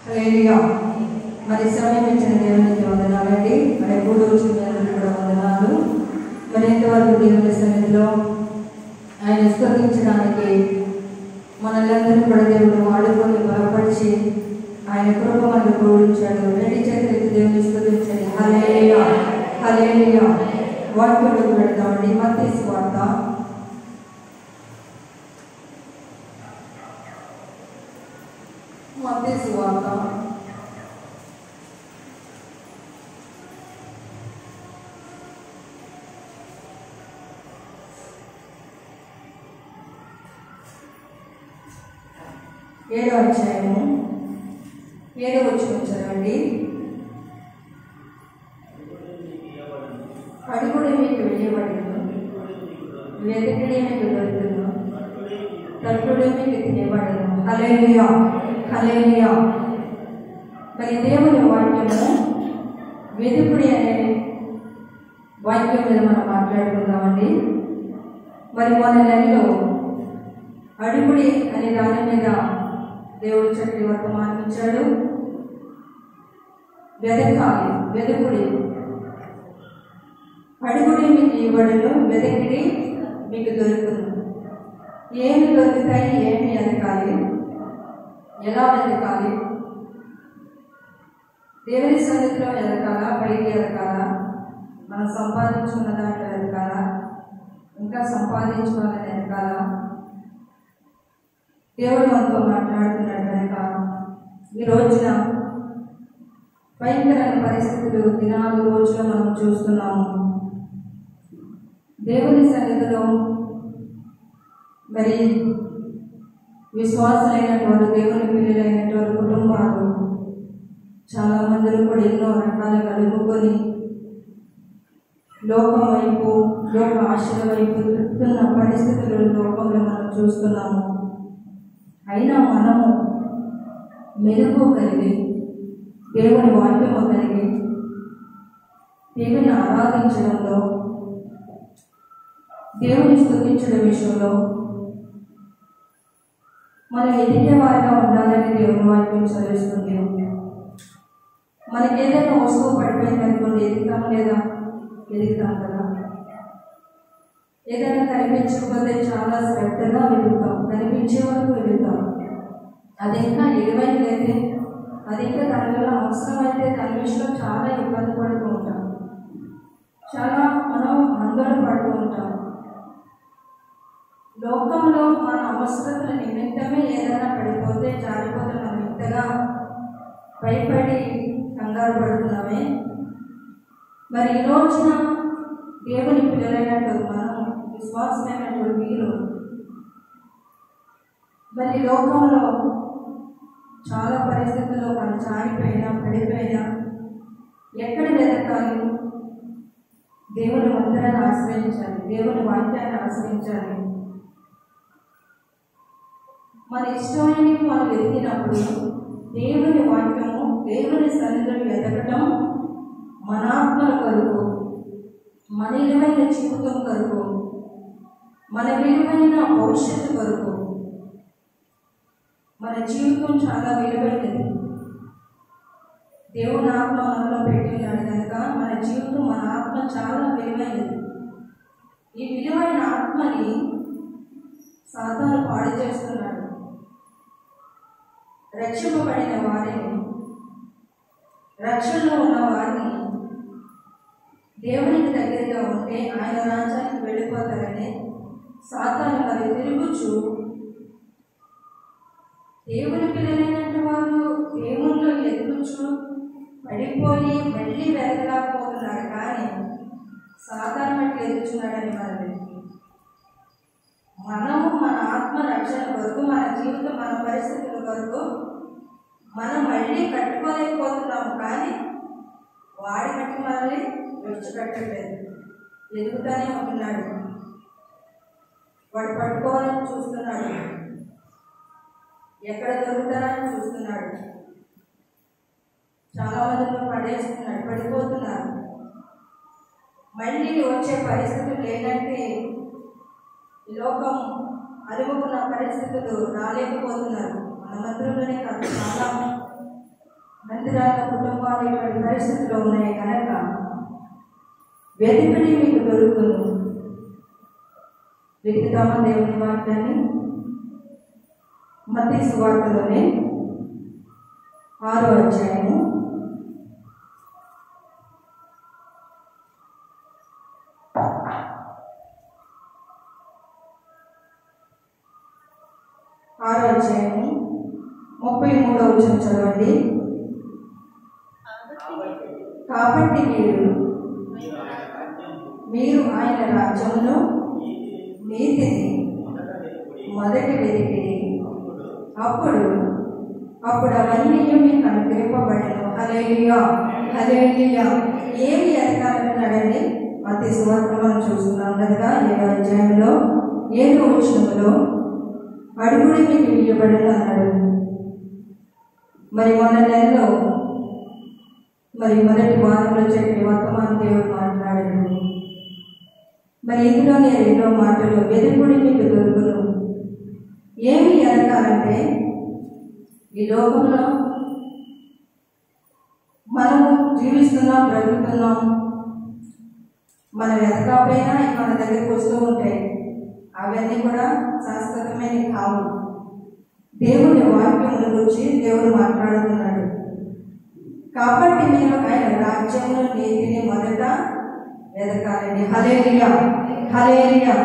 హల్లెలూయా. మరి సమయం ఇచ్చిన దేవునికి వందనాలండి. మరి ఎప్పుడు వచ్చిన దేవునికి కూడా వందనాలు. మరి ఇంతవరకు దేవుని సన్నిధిలో ఆయన స్తుతించడానికి మనల్లందరూ కూడా దేవుడు వాడుకొని బలపరిచి ఆయన కృప మనకు తోడించాడు. రెండు చేతులకి దేవుని స్తుతించండి. హల్లెలూయా, హల్లెలూయా. వాక్యంలోకి వెళ్దామండి. మత్తయి సువార్త 7వ అధ్యాయము 7వ వచనం చదవండి. అడుగుడు మీకు వేయబడును, వెతికిడి మీకు దొరుకును, తట్టుడు మీకు తినబడును. హల్లెలూయా, హల్లెలూయా. మరి దేవుని వాక్యము వెతుకుడి అనే వాక్యం మీద మనం మాట్లాడుకుందామండి. మరి మన నెలలో అడుగుడి అనే దాని మీద దేవుడు చక్కటి వర్తమానం ఇచ్చాడు. వెదకాలి, వెతుకుడి. అడుగుడి మీకు ఇవ్వడును, వెతికిడి మీకు దొరుకును. ఏమి దొరుకుతాయి, ఏమి ఎదకాలి, ఎలా ఎదకాలి? దేవుని సన్నిధిలో ఎదకాలా, పైకి ఎదకాలా, మనం సంపాదించుకున్న దాంట్లో ఎదకాలా, ఇంకా సంపాదించుకోవాలని ఎదకాలా? దేవుడు మనతో మాట్లాడుతున్నాడు కనుక ఈ రోజున భయంకరమైన పరిస్థితులు దినాలు రోజులు మనం చూస్తున్నాము. దేవుని సన్నిధిలో మరి విశ్వాసులైనటువంటి దేవుని పిల్లలైనటువంటి కుటుంబాలు చాలా మందిలో కూడా ఎన్నో రకాలు కలుగుకొని లోకం వైపు, లోక ఆశల వైపు తిరుగుతున్న పరిస్థితులు లోకంలో మనం చూస్తున్నాము. అయినా మనము మెరుగు కలిగి, దేవుని వాక్యము కలిగి, దేవుని ఆరాధించడంలో, దేవుని స్తుతించడం విషయంలో మనం ఎదిగే వారిగా ఉండాలని దేవుని వాక్యం చదివిస్తుంది. మనకి ఏదైనా వస్తువు పడిపోయింది అనుకోండి, ఎదుగుతాం లేదా? ఎదుగుతాం కదా. ఏదైనా కనిపించకపోతే చాలా శ్రద్ధగా వెతుకుతాం, కనిపించే వరకు వెతుకుతాం. అది ఇంకా ఎరువైనదైతే, అది ఇంకా దాని వల్ల అవసరమైతే దాని విషయంలో చాలా ఇబ్బంది పడుతూ ఉంటాం, చాలా మనం ఆందోళన పడుతూ ఉంటాం. లోకంలో మన అవసరతల నిమిత్తమే ఏదైనా పడిపోతే, జారిపోతే మనం ఇంతగా భయపడి కంగారు పడుతున్నామే. మరి ఈ రోజున దేవుని పిల్లలైనట్టు మనం విశ్వాసమైనటువంటి వీరు మరి లోకంలో చాలా పరిస్థితుల్లో మనం జారిపోయినా, పడిపోయినా ఎక్కడ వెతకాలి? దేవుని మందిరాన్ని ఆశ్రయించాలి, దేవుని వాక్యాన్ని ఆశ్రయించాలి. మన ఇష్టమైన మనం వెతికినప్పుడు దేవుని వాక్యము, దేవుని సన్నిధిలో ఎదగటం మన ఆత్మల కొరకు, మన విలువైన జీవితం కొరకు, మన విలువైన భవిష్యత్తు కొరకు. మన జీవితం చాలా విలువైనది. దేవుని ఆత్మ మనలో పెట్టినాడు కనుక మన జీవితం, మన ఆత్మ చాలా విలువైనది. ఈ విలువైన ఆత్మని సాతాను పాడు చేస్తున్నాడు. రక్షింపబడిన వారిని, రక్షణలో ఉన్న వారిని దేవునికి దగ్గరగా ఉంటే ఆయన రాజ్యానికి వెళ్ళిపోతారని సాతాను మరి తిరుగుచు దేవుని పిల్లలైనటువంటి వారు దేవునిలో ఎదుగుచు పడిపోయి మళ్ళీ వెతకలేకపోతున్నారు. కానీ సాతాను బట్టి ఎదుగుచున్నాడని మనము మన ఆత్మ రక్షణ కొరకు, మన జీవితం, మన పరిస్థితుల కొరకు మనం మళ్ళీ కట్టుకోలేకపోతున్నాము. కానీ వాడి కట్టి మనల్ని విడిచిపెట్టట్లేదు, ఎదుగుతానే ఉంటున్నాడు. వాడు పట్టుకోవాలని చూస్తున్నాడు, ఎక్కడ దొరుకుతారని చూస్తున్నాడు. చాలా మందిలో పడేస్తున్నాడు, పడిపోతున్నారు. మళ్ళీ వచ్చే పరిస్థితులు ఏంటంటే ఈ లోకం అనుకున్న పరిస్థితులు రాలేకపోతున్నారు. మన మందిరంలోనే కాదు, చాలా మందిరాల కుటుంబాలు ఇటువంటి పరిస్థితులు ఉన్నాయి కనుక వెతికిడి మీకు దొరుకును. వెతుకుతామా దేవుని వాక్యాన్ని? మత్తయి సువార్తలోనే 6వ అధ్యాయము 33వ వచనం చదవండి. కాబట్టి మీరు ఆయన రాజ్యమును నీతిని మొదట వెతికిడి, అప్పుడు అవన్నీ మీకు అనుగ్రహింపబడెను. హల్లెలూయా, హల్లెలూయా. ఏమి ఎదగాలంటున్నాడండి? మత్తయి సువార్తలో మనం చూస్తున్నాం కదా, 7వ అధ్యాయంలో 7వ వచనంలో అడుగుడి మీకు ఇవ్వబడను అన్నాడు. మరి మన నెలలో మొదటి వారంలో చెప్పే వర్తమాన దేవుడు మాట్లాడాడు. మరి ఇందులోనే 2వ మాటలు వెతుకుడి మీకు దొరుకును. ఏమి ఎదగాలంటే ఈ లోకంలో మనము జీవిస్తున్నాం, బ్రతుకుతున్నాం. మనం ఎదగకపోయినా మన దగ్గరికి వస్తూ ఉంటాయి. అవన్నీ కూడా శాశ్వతమైన కావు. దేవుని వాక్యముల గురించి దేవుడు మాట్లాడుతున్నాడు. కాబట్టి మీరు ఆయన రాజ్యమును నీతిని మొదట వెదకాలండి. హల్లెలూయా, హల్లెలూయా.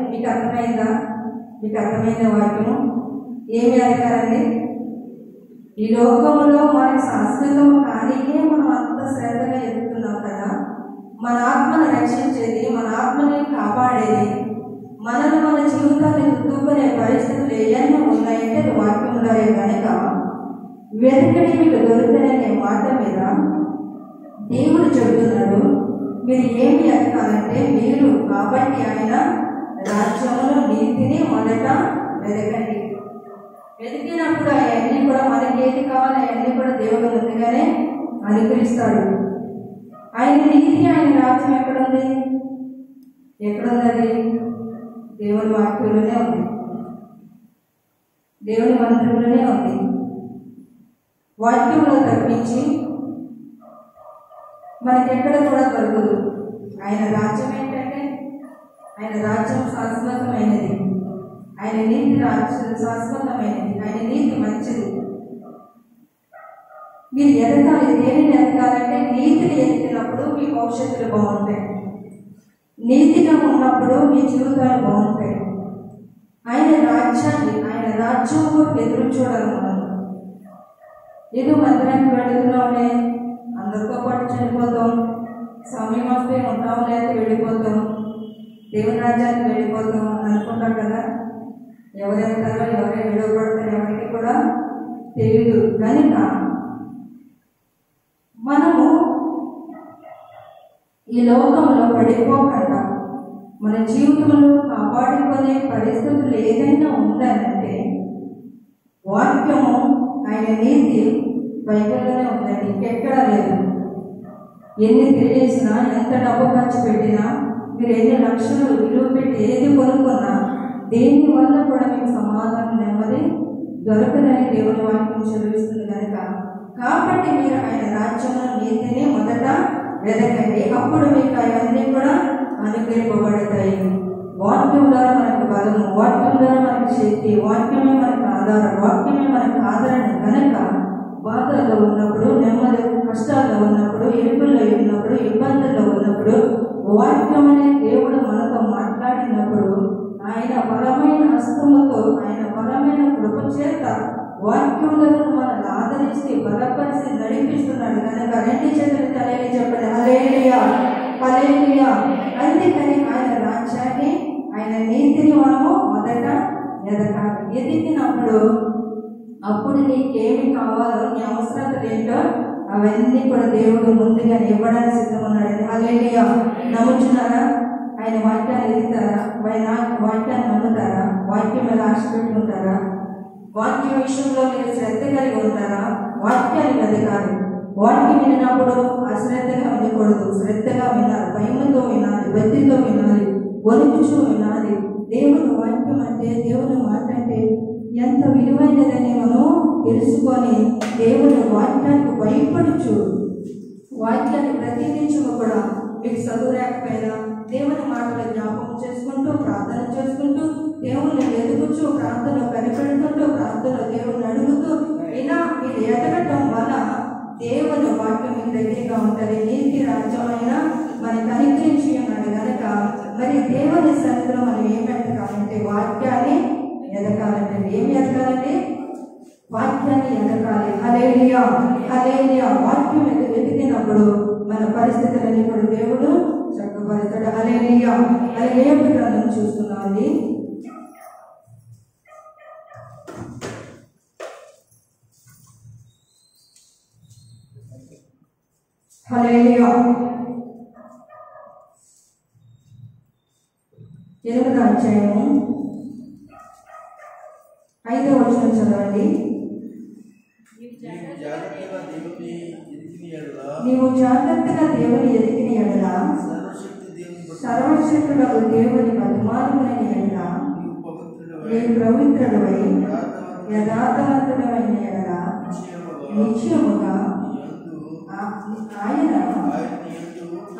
మీకు అర్థమైందా? మీకు అర్థమైన వాక్యము ఏమి ఎదగాలండి? ఈ లోకంలో మనకు శాశ్వతం కానికే మనం అంత శ్రద్ధగా ఎదుగుతున్నాం కదా. మన ఆత్మను రక్షించేది, మన ఆత్మని కాపాడేది, మన జీవితాన్ని రుద్దుకునే పరిస్థితులు ఏమైనా ఉన్నాయంటే వాక్యం ద్వారా కనుక వెనుకడి మీకు దొరుకుతాయనే మాట మీద దేవుడు చెబుతున్నాడు. మీరు ఏమి ఎదగాలంటే మీరు కాబట్టి ఆయన రాజ్యమును నీతిని మొదట వెదకండి. వెతికినప్పుడు అవన్నీ కూడా మనకి ఏది కావాలి అవన్నీ కూడా దేవుడు ముందుగానే అనుగ్రహిస్తాడు. ఆయన నీతి, ఆయన రాజ్యం ఎక్కడుంది? ఎక్కడుంది? దేవుని వాక్యంలోనే ఉంది, దేవుని మందిరంలోనే ఉంది. వాక్యంలో తప్పించి మనకెక్కడ కూడా దొరకదు. ఆయన రాజ్యం ఏంటంటే ఆయన రాజ్యం శాశ్వతమైనది, ఆయన నీతి రాజ్యం శాశ్వతమైనది, ఆయన నీతి మంచిది. మీరు ఎదగాలి. దేనిని ఎదగాలంటే నీతిని ఎదిగినప్పుడు మీ భవిష్యత్తులు బాగుంటాయి, నీతిగా ఉన్నప్పుడు మీ జీవితాలు బాగుంటాయి. ఆయన రాజ్యాన్ని, ఆయన రాజ్యం ఎదురు చూడాలి. మనం ఏదో మందిరానికి వెళుతున్నాంలే, అందరితో పాటు చనిపోతాం, సమయం వస్తే ఉంటాం, లేకపోతే వెళ్ళిపోతాం, దేవుని రాజ్యానికి వెళ్ళిపోతాం అనుకుంటాం కదా. ఎవరెళ్తారో ఎవరే విడవబడతారో ఎవరికి కూడా తెలియదు. కనుక మనము ఈ లోకంలో పడిపోకుండా మన జీవితంలో కాపాడుకునే పరిస్థితులు ఏదైనా ఉండాలంటే వాక్యము, ఆయన నీతి బైబిల్లోనే ఉందండి, ఇంకెక్కడా లేదు. ఎన్ని తెలియసినా, ఎంత డబ్బు ఖర్చు పెట్టినా, మీరు ఎన్ని లక్షలు విలువ పెట్టి ఏది కొనుక్కున్నా దేని వల్ల కూడా మీకు సమాధానం, నెమ్మది దొరకదని దేవుని వాక్యం చదివిస్తుంది కనుక. కాబట్టి మీరు ఆయన రాజ్యమును నీతిని మొదట వెదకండి, అప్పుడు మీకు అవన్నీ కూడా అనుగ్రహింపబడతాయి. వాక్యం ద్వారా మనకు బలము, వాక్యం ద్వారా మనకు శక్తి, వాక్యమే మనకు ఆధారం, వాక్యమే మనకు ఆదరణ కనుక బాధల్లో ఉన్నప్పుడు, నెమ్మది కష్టాల్లో ఉన్నప్పుడు, ఇరుకుల్లో ఉన్నప్పుడు, ఇబ్బందుల్లో ఉన్నప్పుడు వాక్యం అనే దేవుడు మనతో మాట్లాడినప్పుడు ఆయన బలమైన హస్తముతో, ఆయన బలమైన కృప చేత వాక్యములను మనల్ని ఆదరించి బలపరిచి నడిపిస్తున్నాడు కనుక 2 చేతులు తలెత్తి చెప్పండి, హల్లెలూయా, హల్లెలూయా. అందుకని ఆయన రాజ్యాన్ని, ఆయన నీతిని మనము మొదట ఎదగాలి. ఎదిగినప్పుడు అప్పుడు నీకేమి కావాలో, నీ అవసరతలు ఏంటో అవన్నీ కూడా దేవుడు ముందుగా ఇవ్వడానికి సిద్ధమన్నాడు. హల్లెలూయా. నమ్ముచున్నారా? ఆయన వాక్యాన్ని ఎదుగుతారా? వాక్యాన్ని నమ్ముతారా? వాక్యం మీద ఆశ పెట్టుకుంటారా? వాక్యం విషయంలో మీరు శ్రద్ధ కలిగి ఉంటారా? వాక్యాన్ని ఎదగాలి. వాక్యం వినినప్పుడు అశ్రద్ధగా వినకూడదు, శ్రద్ధగా వినాలి, భయముతో వినాలి, భక్తితో వినాలి, వణుకుచూ వినాలి. దేవుని వాక్యం అంటే, దేవుని మాట అంటే ఎంత విలువైనదని మనం తెలుసుకొని దేవుని వాక్యానికి భయపడుచు వాక్యాన్ని ప్రతినిత్యము కూడా మీకు చదువు లేకపోయినా దేవుని మాటలు జ్ఞాపకం చేసుకుంటూ ప్రార్థన చేసుకుంటూ దేవుని ఎదుగుచూ ప్రార్థనలో కనిపెడుతుంటూ ప్రార్థనలో దేవుని అడుగుతూ ఇలా మీరు ఎదగటం వల్ల దేవుని వాక్యం మీ దగ్గరగా ఉంటుంది. నీతి రాజ్యమైన మనకి అనుగ్రహించి ఉన్నాడు కనుక మరి దేవుని సన్నిధిలో మనం ఏం ఎదగాలంటే వాక్యాన్ని ఎదగాలంటే ఏమి ఎదగాలంటే వాక్యాన్ని ఎదగాలి. హల్లెలూయా హల్లెలూయా. వాక్యం ఎదిగినప్పుడు మన పరిస్థితులన్నీ కూడా దేవుడు చక్కబడతాడు. హల్లెలూయా. హల్లెలూయా గ్రంథం చూస్తున్నాం. హల్లెలూయా. 8వ అధ్యాయము 5వ వచనం చదవండి. నీవు జాగ్రత్తగా దేవుని ఎదిగిన ఎడల సర్వశక్తులకు దేవుని బతిమాలుకుని ఎడల నీవు పవిత్రుడవై యథార్థవంతుడమైన ఎడల నిశ్చయముగా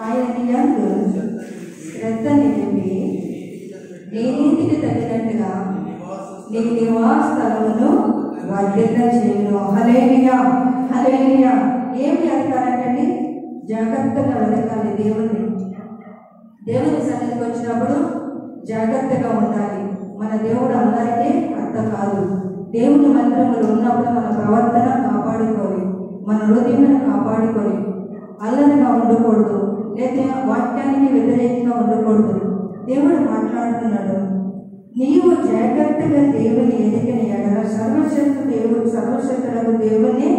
ఆయన యందు శ్రద్ధ నిలిపి నీ నీతికి తగినట్టుగా నీ నివాస స్థలమును వర్ధిల్ల చేయును. హల్లెలూయా హల్లెలూయా. ఏమి ఎదగాలంటండి? జాగ్రత్తగా వెతకాలి. దేవుని సన్నిధికి వచ్చినప్పుడు జాగ్రత్తగా ఉండాలి. మన దేవుడు అందరికీ అర్థ కాదు. దేవుని మందిరంలో ఉన్నప్పుడు మన ప్రవర్తన కాపాడుకోవాలి, మన హృదయాన్ని కాపాడుకోవాలి. అల్లరిగా ఉండకూడదు, లేదా వాక్యానికి వ్యతిరేకంగా ఉండకూడదు. దేవుడు మాట్లాడుతున్నాడు, నీవు జాగ్రత్తగా దేవుని ఎదిగిన ఎడల సర్వశక్తులకు దేవుని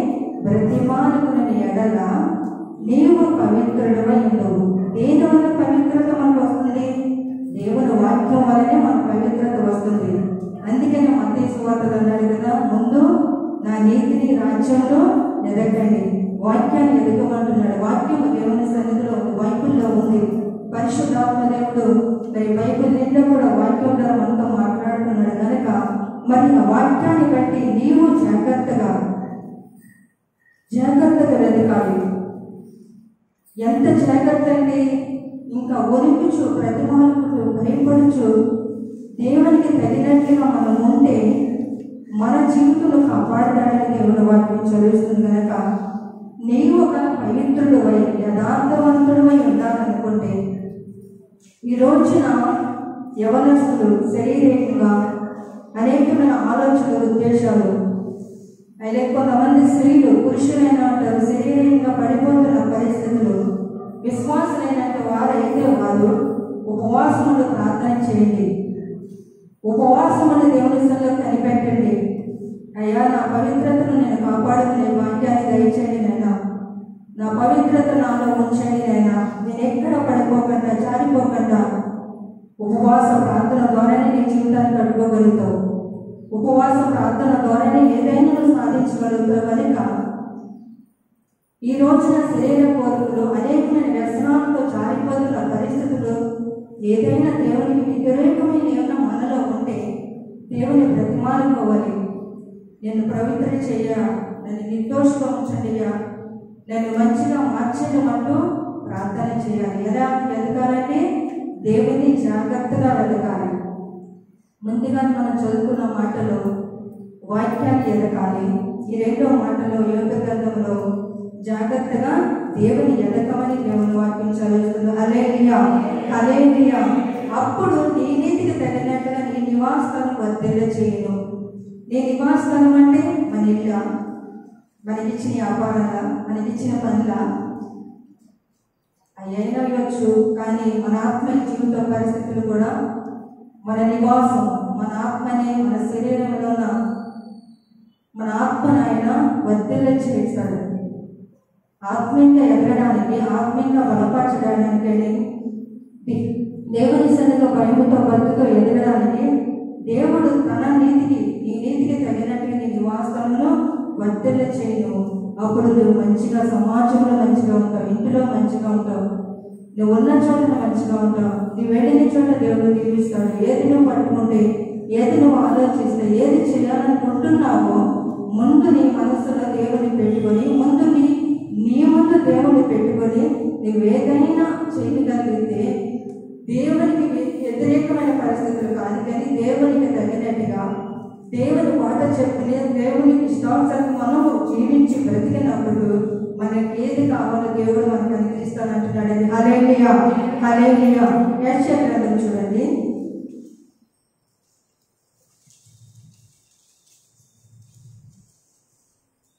బ్రతిమాలుకున్న ఎడల నీవు పవిత్రుడవై ఉండవు. దేని వల్ల పవిత్రత మనకు వస్తుంది? దేవుని వాక్యం వల్లనే మనకు పవిత్రత వస్తుంది. అందుకని మత్తయి సువార్తలో అన్నాడు కదా, ముందు నా నీతిని రాజ్యంలో ఎదగండి, వాక్యాన్ని ఎదగమంటున్నాడు. వాక్యం దేవుని సన్నిధిలో బైబిల్లో ఉంది. పరిశుద్ధాత్మ దేవుడు బైబిల్ నిండా కూడా వాక్యం ద్వారా మనతో మాట్లాడుతున్నాడు కనుక మరి ఆ వాక్యాన్ని బట్టి నీవు జాగ్రత్తగా వెతకాలి. ఎంత జాగ్రత్త అండి! ఇంకా ఒలిపించు, ప్రతిమాలకు భయపడుచు దేవునికి తగినట్లుగా మనం ఉంటే మన జీవితంలో కాపాడడానికి దేవుని వాక్యం చదివిస్తుంది కనుక నీవు ఒక పవిత్రుడువై యథార్థవంతుడువై ఉండాలనుకుంటే ఈ రోజున యవనస్తులు శరీరంగా అనేకమైన ఆలోచనలు, ఉద్దేశాలు, అయితే కొంతమంది స్త్రీలు పురుషులైన అంటారు శరీరంగా పడిపోతున్న పరిస్థితులు. విశ్వాసులైనంత వారైతే వారు ఉపవాసములు ప్రార్థన చేయండి, ఉపవాసములు దేవుని సన్నిధిలో కనిపెట్టండి. అయ్యా, నా పవిత్రతను నేను కాపాడుకునే వాక్యాన్ని దయచేయండి నైనా, నా పవిత్రత నాలో ఉంచండి నైనా, నేను ఎక్కడ పడిపోకుండా జారిపోకుండా ఉపవాస ప్రార్థన ద్వారానే నీ జీవితాన్ని కట్టుకోగలుగుతావు. ఉపవాస ప్రార్థన ద్వారానే ఏదైనా సాధించగలుగుతావు. కనుక ఈ రోజున శరీర కోరికలు, అనేకమైన వ్యసనాలతో జారిపోతున్న పరిస్థితులు, ఏదైనా దేవునికి వ్యతిరేకమైన ఏమైనా మనలో ఉంటే దేవుని బ్రతిమాలుకోవాలి. నేను పవిత్ర చేయ, నన్ను నిర్దోషంగా ఉంచండిగా, నన్ను మంచిగా మార్చండి అంటూ ప్రార్థన చేయాలి. ఎలా ఎదగాలంటే దేవుని జాగ్రత్తగా వెతకాలి. ముందుగా మనం చదువుకున్న మాటలో వాక్యాన్ని ఎదగాలి. ఈ రెండో మాటలో యోగ గ్రంథంలో జాగ్రత్తగా దేవుని ఎదగమని దేవుని వాక్యం చదువుతుంది. హల్లెలూయా హల్లెలూయా. అప్పుడు నీ నీతికి తగినట్టుగా నీ నివాసాలను వర్ధిల్ల చేయను. నీ నివాసస్థానం అంటే మన ఇల్లు, మనకిచ్చిన వ్యాపారాల, మనకిచ్చిన పనుల అయినా ఇవ్వచ్చు. కానీ మన ఆత్మీయ జీవిత పరిస్థితులు కూడా మన నివాసం, మన ఆత్మని, మన శరీరంలో మన ఆత్మను ఆయన వర్ధిల్ల చేస్తాడు. ఆత్మీయంగా ఎదగడానికి, ఆత్మీయంగా బలపరచడానికి, దేవుని సన్నిధిలో భయముతో భక్తితో ఎదగడానికి దేవుడు తన నీతికి, ఈ నీతికి తగినట్టుగా నీ నివాసాలను వర్ధిల్ల చేయను. అప్పుడు నువ్వు మంచిగా సమాజంలో మంచిగా ఉంటావు, ఇంటిలో మంచిగా ఉంటావు, నువ్వు ఉన్న చోట మంచిగా ఉంటావు, నువ్వు వెళ్ళిన చోట దేవుడు దీవిస్తాడు. ఏది నువ్వు పట్టుకుంటే, ఏది నువ్వు ఆలోచిస్తే, ఏది చేయాలనుకుంటున్నావో ముందు నీ మనసులో దేవుని పెట్టుకొని, ముందు నీ ముందు దేవుని పెట్టుకొని నువ్వేదైనా చేయగలిగితే దేవునికి వ్యతిరేకమైన పరిస్థితులు కాదు కానీ దేవునికి తగినట్టుగా దేవుని మాట చెప్పుకుని దేవునికి ఇష్టానుసారం మనము జీవించి బ్రతికినప్పుడు మనకి ఏది కావాలో దేవుడు మనకు అనుగ్రహిస్తానంటున్నాడు. హల్లెలూయా, హల్లెలూయా. యెషయా గ్రంథం చూడండి,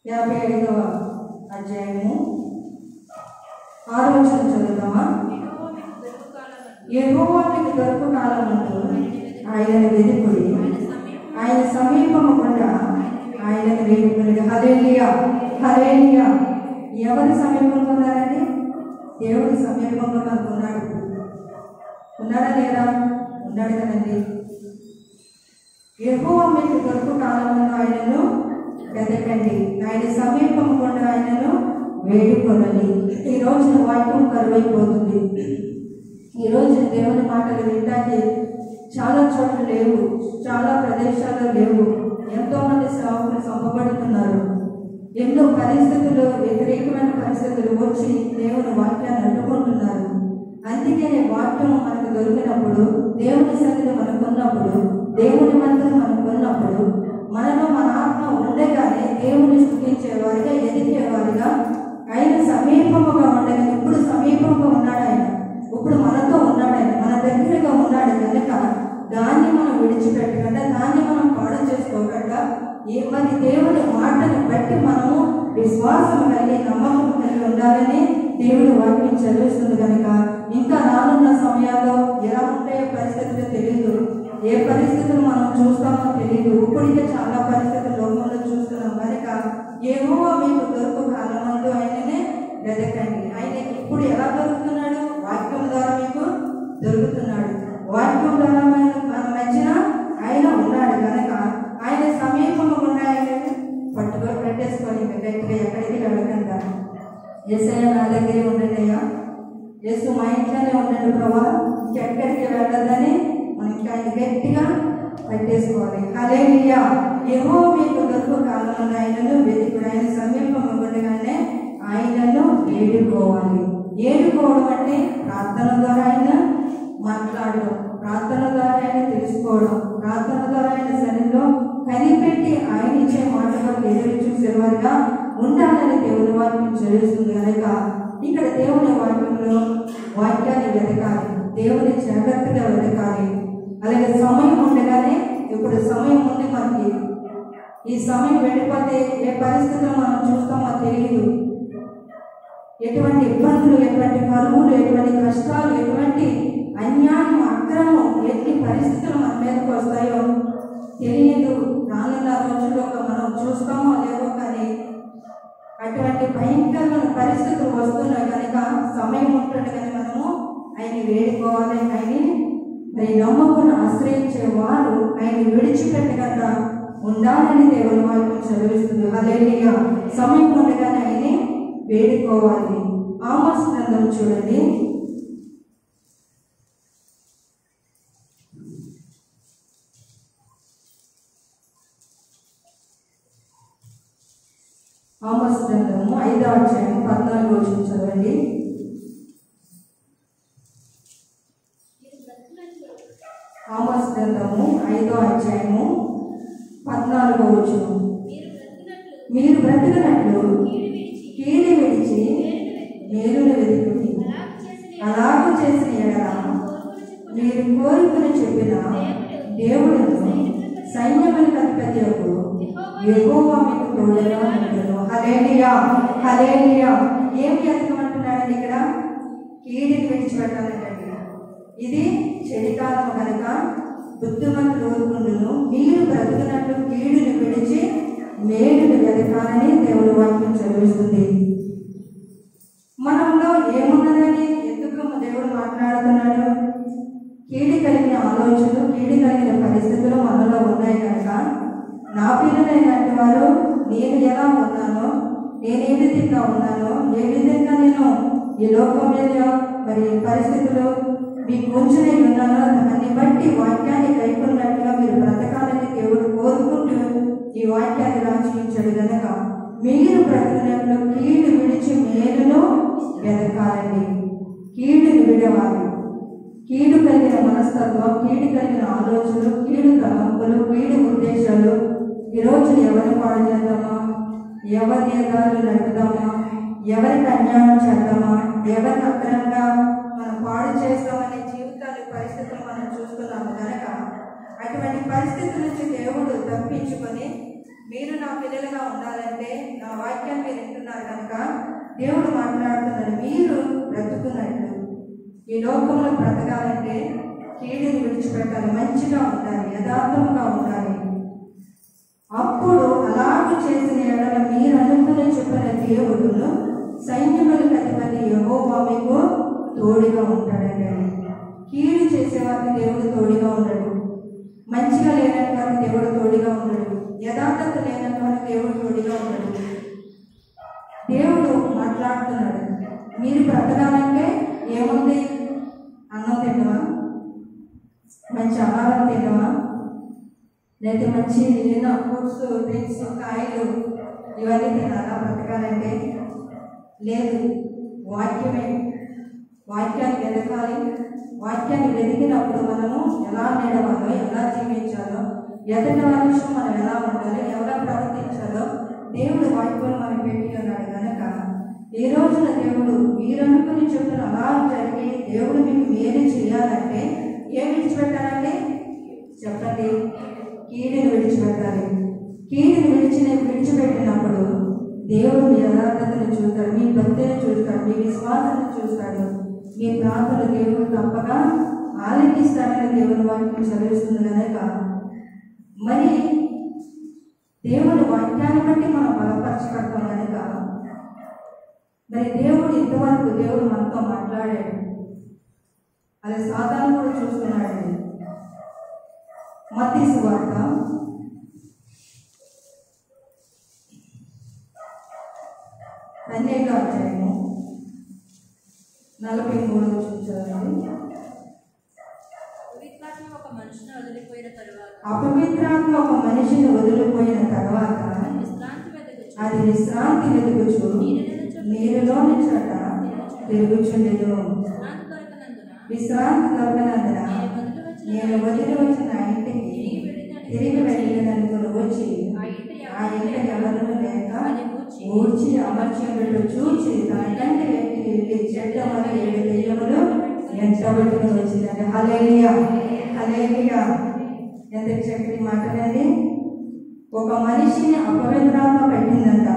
55వ అధ్యాయము 6వ వచనం చదువుతామా? యెహోవా మీకు దొరుకు కాలమందు ఆయనను వెదుకుడి, ఆయన సమీపము గుండా ఆయనను వేడుకుని. హల్లెలూయా, హల్లెలూయా. ఎవరి సమీపంగా ఉన్నారండి? దేవుడి సమీపంగా మనకు ఉన్నాడు. ఉన్నాడా లేదా? ఉన్నాడు కదండి. యెహోవా మీకు దొరుకు కాలమందు ఆయనను వెతకండి, ఆయన సమీపం గుండా ఆయనను వేడుకొనండి. ఈ రోజున వాక్యం కరువైపోతుంది. ఈ రోజు దేవుని మాటలు వినడానికి చాలా చోట్ల లేవు, చాలా ప్రదేశాల్లో లేవు. ఎంతో మంది సేవకులు చంపబడుతున్నారు. ఎన్నో పరిస్థితులు, వ్యతిరేకమైన పరిస్థితులు వచ్చి దేవుని వాక్యాన్ని అడ్డుకుంటున్నారు. అందుకే వాక్యం మనకు దొరికినప్పుడు, దేవుని సన్నిధి మనకు ఉన్నప్పుడు, దేవుని మంత్రం మనకు ఉన్నప్పుడు, మనలో మన ఆత్మ ఉండగానే దేవుని స్తుతించేవారిగా, ఎదిగేవారిగా, ఆయన సమీపముగా ఉండగా, ఇప్పుడు సమీపంగా ఉన్నాడు ఆయన, ఇప్పుడు మనతో ఉన్నాడు ఆయన, మన దగ్గరగా ఉన్నాడు కనుక దాన్ని మనం విడిచిపెట్టకుండా, దాన్ని మనం పాడు చేసుకోకుండా, మరి దేవుని మాటను బట్టి మనము విశ్వాసం కలిగి, నమ్మకం కలిగి ఉండాలని దేవుడు వాక్యం చదివిస్తుంది కనుక ఇంకా రానున్న సమయాల్లో ఎలా ఉంటాయో పరిస్థితులు తెలియదు, ఏ పరిస్థితులు మనం చూస్తామో తెలియదు. ఇప్పటికే చాలా పరిస్థితులు లోకంలో చూస్తున్నాం కనుక యెహోవా మీకు దొరుకు కాలమందు ఆయననే వెదకండి. ఆయన ఇప్పుడు ఎలా దొరుకుతున్నాడు? వాక్యం ద్వారా మీకు దొరుకుతున్నాడు. వాక్యం ద్వారా మన మధ్యన ఆయన ఉన్నాడు కనుక ఆయన సమీపంగా ఉన్న ఆయన పెట్టేసుకొని గట్టిగా ఎక్కడికి వెళ్ళకుండా, యేసయ్య నా దగ్గరే ఉండండి అయ్యా, యేసు మా ఇంట్లోనే ఉండండి ప్రభా, ఎక్కడికి వెళ్ళదని మనకి ఆయన గట్టిగా పట్టేసుకోవాలి. హల్లెలూయా. యెహోవా మీకు దొరుకు కాలమందు ఆయనను వెతుకుడు, ఆయన సమీపంగా ఉండగానే ఆయనను వేడుకోవాలి. ఏడుకోవడం అంటే ప్రార్థన ద్వారా ఆయన మాట్లాడడం, ప్రార్థన ద్వారా ఆయన తెలుసుకోవడం, ప్రార్థన ద్వారా ఆయన సన్నిధిలో కనిపెట్టి ఆయన ఇచ్చే మాటలకు ఎదురు చూసేవారుగా ఉండాలని దేవుని వాక్యం చదువుతుంది కనుక ఇక్కడ దేవుని వాక్యంలో వాక్యాన్ని వెతకాలి, దేవుని జాగ్రత్తగా వెతకాలి. అలాగే సమయం ఉండగానే, ఇప్పుడు సమయం ఉంది మనకి, ఈ సమయం వెళ్ళిపోతే ఏ పరిస్థితుల్లో మనం చూస్తామో తెలియదు. ఎటువంటి ఇబ్బందులు, ఎటువంటి కరువులు, ఎటువంటి కష్టాలు, ఎటువంటి అన్యాయం, అక్రమం, ఎన్ని పరిస్థితులు మన మీదకి వస్తాయో తెలియదు. రానున్న రోజుల్లో మనం చూస్తామో లేవో కానీ అటువంటి భయంకరమైన పరిస్థితులు వస్తున్నాయి కనుక సమయం ఉంటుంది కానీ మనము ఆయన వేడుకోవాలి. ఆయన మరి నమ్మకుని ఆశ్రయించే వారు ఆయన విడిచిపెట్టకుండా ఉండాలని దేవుని వాక్యం చదివిస్తుంది. హల్లెలూయా. సమయం ఉండగానే ఆయన్ని వేడుకోవాలి. ఆమోస్ గ్రంథం చూడండి, ఆమోస్ గ్రంథము 5వ అధ్యాయం 14వ వచనం చదవండి. ఆమోస్ గ్రంథము 5వ అధ్యాయము 14వ వచనం. మీరు బ్రతుకునట్లు కీడు విడిచి మేలును వెతుకుడి, అలాగూ చేసిన ఎడల మీరు కోరుకుని చెప్పిన దేవుడును సైన్యములకు అధిపతి యెహోవా మీకు తోడుగా ఉండును. హల్లెలూయా, హల్లెలూయా. ఏం వెతకమంటున్నాడండి ఇక్కడ? కీడుని విడిచిపెట్టాలంటండి. ఇది చలికాలం కనుక బుద్ధిమంతులు ఊరుకుండును, మీరు బ్రతుకున్నట్లు కీడుని విడిచి మేలును వెతకాలని దేవుని వాక్యం చదివిస్తుంది. మనంలో ఏమున్నదని ఎందుకు దేవుడు మాట్లాడుతున్నాడు? కీడు కలిగిన ఆలోచనలు, కీడు కలిగిన పరిస్థితులు మనలో ఉన్నాయి కనుక నా పిల్లలైనటువంటి వారు నేను ఎలా ఉన్నానో, నేను ఏ విధంగా ఉన్నానో, ఏ విధంగా నేను ఈ లోకం మీద మరి పరిస్థితులు మీకు ఉంచునే ఉన్నానో దాన్ని బట్టి వాక్యాన్ని కైకొన్నట్టుగా మీరు బ్రతక కలిగిన మనస్తత్వం, కీడు కలిగిన ఆలోచనలు, కీడు తలంపులు, కీడు ఉద్దేశాలు ఈరోజు ఎవరిని పాడు చేద్దామా, ఎవరి నియతాలు నడుపుదామా, ఎవరికి అన్యాయం చేద్దామా, ఎవరికి అక్రమంగా మనం పాడు చేస్తామనే జీవితాలు పరిస్థితులు మనం చూస్తున్నాము కనుక అటువంటి పరిస్థితుల నుంచి దేవుడు తప్పించుకొని మీరు నా పిల్లలుగా ఉండాలంటే నా వాక్యాన్ని మీరు వింటున్నారు కనుక దేవుడు మాట్లాడుతున్నాడు. మీరు బ్రతుకున్నట్లు ఈ లోకంలో బ్రతకాలంటే కీడుని విడిచిపెట్టాలి, మంచిగా ఉండాలి, యథార్థముగా ఉండాలి. అప్పుడు అలాగే చేసిన ఎడల మీరు అనుకుని చెప్పిన దేవుడును సైన్యములకు అధిపతి యెహోవా మీకు తోడుగా ఉంటాడండి. కీడు చేసేవారికి దేవుడు తోడుగా ఉండడు, మంచిగా లేనటువంటి వారికి దేవుడు తోడుగా ఉండడు, యథార్థత లేనటువంటి దేవుడు తోడుగా ఉండడు. దేవుడు మాట్లాడుతున్నాడు. మీరు బ్రతకాలంటే ఏముంది? అన్నం తింటామా, మంచి ఆహారం తింటామా, లేదా మంచి ఫ్రూట్స్, డ్రింక్స్, కాయలు ఇవన్నీ తినాలా బ్రతకాలంటే? లేదు. వాక్యమే. వాక్యాన్ని వెతకాలి. వాక్యాన్ని వెతికినప్పుడు మనము ఎలా నడవాలో, ఎలా జీవించాలో, ఎదుటి వారి విషయం మనం ఎలా ఉండాలో, ఎలా ప్రవర్తించాలో దేవుడు వాక్యం మనం పెట్టి ఉన్నాడు కనుక ఈ రోజున దేవుడు మీరనుకుని చెప్పిన అలా జరిగి దేవుడు మీకు మేలు చేయాలంటే ఏం విడిచిపెట్టాలంటే చెప్పండి? కీడుని విడిచిపెట్టాలి. కీడుని విడిచిపెట్టినప్పుడు దేవుడు మీ యథార్థతను చూస్తాడు, మీ భక్తిని చూస్తాడు, మీ విశ్వాసాన్ని చూస్తాడు, మీ ప్రార్థన దేవుడు తప్పగా ఆలకిస్తాడని దేవుని వాక్యం చదివిస్తుంది కనుక మరి దేవుని వాక్యాన్ని బట్టి మనం బలపరచబడతాం కనుక మరి దేవుడు ఇంతవరకు దేవుడు మనతో మాట్లాడాడు. అది సాతాను కూడా చూస్తున్నాడు. మత్తయి సువార్త 12వ అధ్యాయము 43వ చూడండి. అపవిత్రాత్మ ఒక మనిషిని వదిలిపోయిన తర్వాత అది విశ్రాంతి వెతుకుచు నీరులోని చోట తిరుగుచుండెను. విశ్రాంతి దొరకనందున నేను వదిలి వచ్చిన ఇంటికి తిరిగి వెళ్ళిననుకుని వచ్చి ఆ ఇంట ఎవరు లేక ఊడ్చి అమర్చినట్టు చూసి దానికంటే వెళ్ళి చెడ్డ మన 7 దెయ్యములు ఎంటబెట్టుకుని వచ్చిందండి. హల్లెలూయా, హల్లెలూయా. ఎంత చక్కటి మాటలండి. ఒక మనిషిని అపవిత్రాత్మ పెట్టిందంట.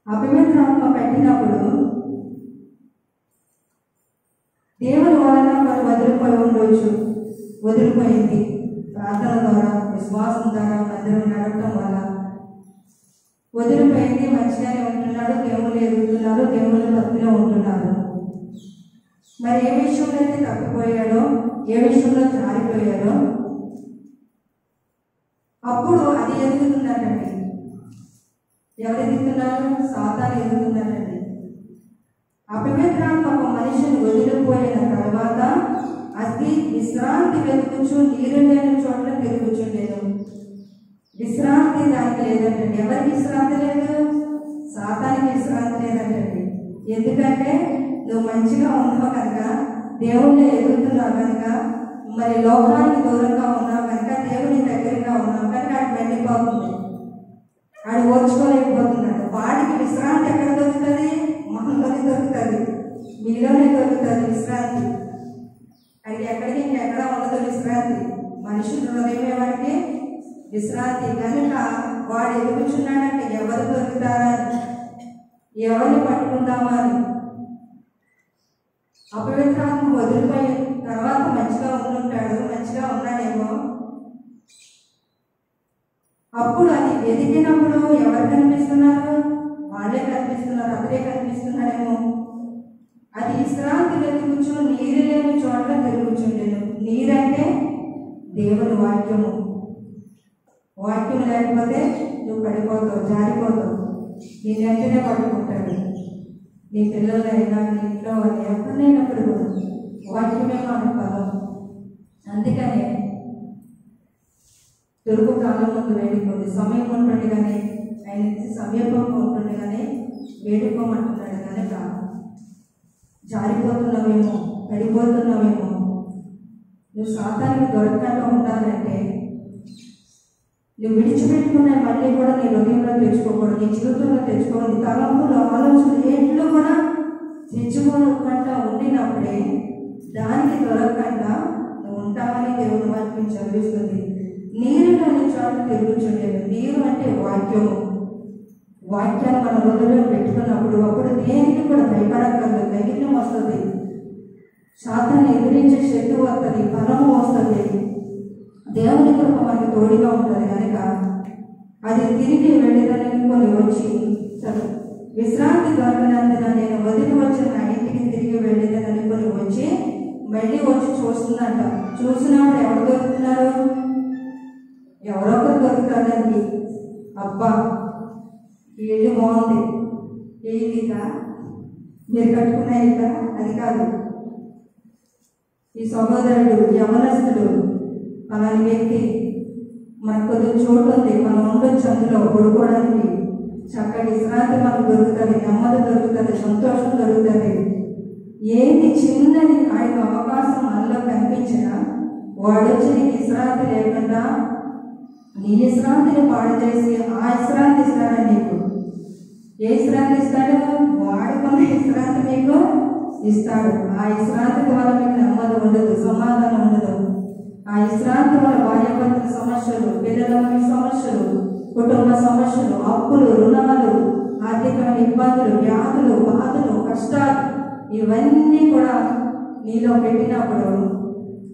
అపవిత్రాత్మ పెట్టినప్పుడు దేవుని వలన వారు వదిలిపోయి ఉండవచ్చు, వదిలిపోయింది. ప్రార్థన ద్వారా, విశ్వాసం ద్వారా, మందిరం నడవటం వల్ల వదిలిపోయింది. మంచిగానే ఉంటున్నాడు, దేవుళ్ళు ఎదుగుతున్నారు, దేవుళ్ళు భక్తిలో ఉంటున్నారు. మరి ఏ విషయంలో అయితే తప్పిపోయాడో, ఏ విషయంలో జారిపోయాడో అప్పుడు అది ఎదుగుతున్నాడండి. ఎవరు ఎదుగుతున్నారు? సాతాను ఎదుగుతున్నాడండి. అపవిత్రాత్మ ఒక మనిషిని వదిలిపోయిన తర్వాత అది విశ్రాంతి వెతుకుచు నీరు లేని చోట్ల తిరుగుచుండేను. విశ్రాంతి దానికి లేదంటండి. ఎవరికి విశ్రాంతి లేదు? సాతానికి విశ్రాంతి లేదంటండి. ఎందుకంటే నువ్వు మంచిగా ఉన్నావు కనుక, దేవుణ్ణి ఎదుగుతున్నావు కనుక, మరి లోకానికి దూరంగా ఉన్నావు కనుక, దేవుని దగ్గరగా ఉన్నావు కనుక అది వెళ్ళిపోతుంది. అది ఓర్చుకోలేకపోతున్నాడు. వాడికి విశ్రాంతి ఎక్కడ దొరుకుతుంది? మనలోనే దొరుకుతుంది, మీలోనే దొరుకుతుంది విశ్రాంతి. అది ఎక్కడికి ఇంకెక్కడ ఉండదు విశ్రాంతి. మనుషుల హృదయమే వాడికి విశ్రాంతి కనుక వాడు ఎదుగుచున్నాడంటే ఎవరు దొరుకుతారా, ఎవరిని పట్టుకుందామా అని. అపవిత్రాత్మ వదిలిపోయిన తర్వాత మంచిగా ఉంటుంటాడు, మంచిగా ఉన్నాడేమో. అప్పుడు అది ఎదిగినప్పుడు ఎవరు కనిపిస్తున్నారు? వాళ్ళే కనిపిస్తున్నారు, అతడే కనిపిస్తున్నాడేమో. అది విశ్రాంతి వెతుకుచు నీరు లేని చోట్ల తిరుగుచుండెను. నీరంటే దేవుని వాక్యము. వాక్యం లేకపోతే నువ్వు పడిపోతావు, జారిపోతావు. నీ వెంటనే పడుకుంటాడు. నీ పిల్లలైనా, నీ ఇంట్లో వాళ్ళు ఎప్పుడైనప్పుడు వాక్యమే మనకు బలం. అందుకనే దొరుకు కాలం ముందు వేడుకోండి, సమయం ఉంటుంది కానీ ఆయన సమీపంగా ఉంటుంది కానీ వేడుకోమంటున్నాడు కనుక జారిపోతున్నావేమో, పడిపోతున్నావేమో. నువ్వు సాతానికి దొరకకుండా ఉండాలంటే నువ్వు విడిచిపెట్టుకున్న మళ్ళీ కూడా నీ హృదయంలో తెచ్చుకోకూడదు, నీ జీవితంలో తెచ్చుకోవాలి. తలంపులు ఆలోచనలు ఏంట్లో కూడా తెచ్చుకోకుండా ఉండినప్పుడే దానికి దొరకకుండా నువ్వు ఉంటావని దేవుని వాక్యం చదివిస్తుంది. నీరులోని చోటు తిరుగుచుండేది. నీరు అంటే వాక్యము. వాక్యాన్ని మన హృదయంలో పెట్టుకున్నప్పుడు అప్పుడు దేనికి కూడా భయపడక్కర్లేదు. ధైర్యం వస్తుంది, సాతాన్ని ఎదిరించే శక్తి వస్తుంది, బలము వస్తుంది. దేవుని కృప మనకు తోడుగా ఉంటుంది కనుక అది తిరిగి వెళ్ళేదనుకొని వచ్చి విశ్రాంతి దొరకనందున నేను వదిలి వచ్చిన నా ఇంటికి తిరిగి వెళ్ళేదనుకొని వచ్చి మళ్ళీ వచ్చి చూస్తుందంట. చూసినప్పుడు ఎవరు దొరుకుతున్నారు? ఎవరో ఒకరు దొరుకుతారండి. అబ్బా ఈ ఇల్లు బాగుంది, ఏ ఇల్లుగా మీరు కట్టుకున్న ఇల్లు అది కాదు. ఈ సహోదరుడు యవనస్తుడు అలాంటి వ్యక్తి మనకు కొద్దిగా చోటు ఉంది, మనం ఉండొచ్చు అందులో పడుకోవడానికి. చక్కటి విశ్రాంతి మనకు దొరుకుతుంది, నెమ్మది దొరుకుతుంది, సంతోషం దొరుకుతుంది. ఏది చిన్నది ఆయన అవకాశం మనలో కనిపించినా వాడొచ్చి నీకు విశ్రాంతి లేకుండా నీ విశ్రాంతిని పాడు చేసి ఆ విశ్రాంతి ఇస్తాడు నీకు. ఏ విశ్రాంతి ఇస్తాడు? వాడుకున్న విశ్రాంతి మీకు ఇస్తాడు. ఆ విశ్రాంతి ద్వారా మీకు నెమ్మది ఉండదు, సమాధానం ఉండదు. ఆ విశ్రాంతి వల్ల భార్యాభర్తల సమస్యలు, పిల్లల సమస్యలు, కుటుంబ సమస్యలు, అప్పులు, రుణాలు, ఆర్థికమైన ఇబ్బందులు, వ్యాధులు, బాధలు, కష్టాలు ఇవన్నీ కూడా నీలో పెట్టినప్పుడు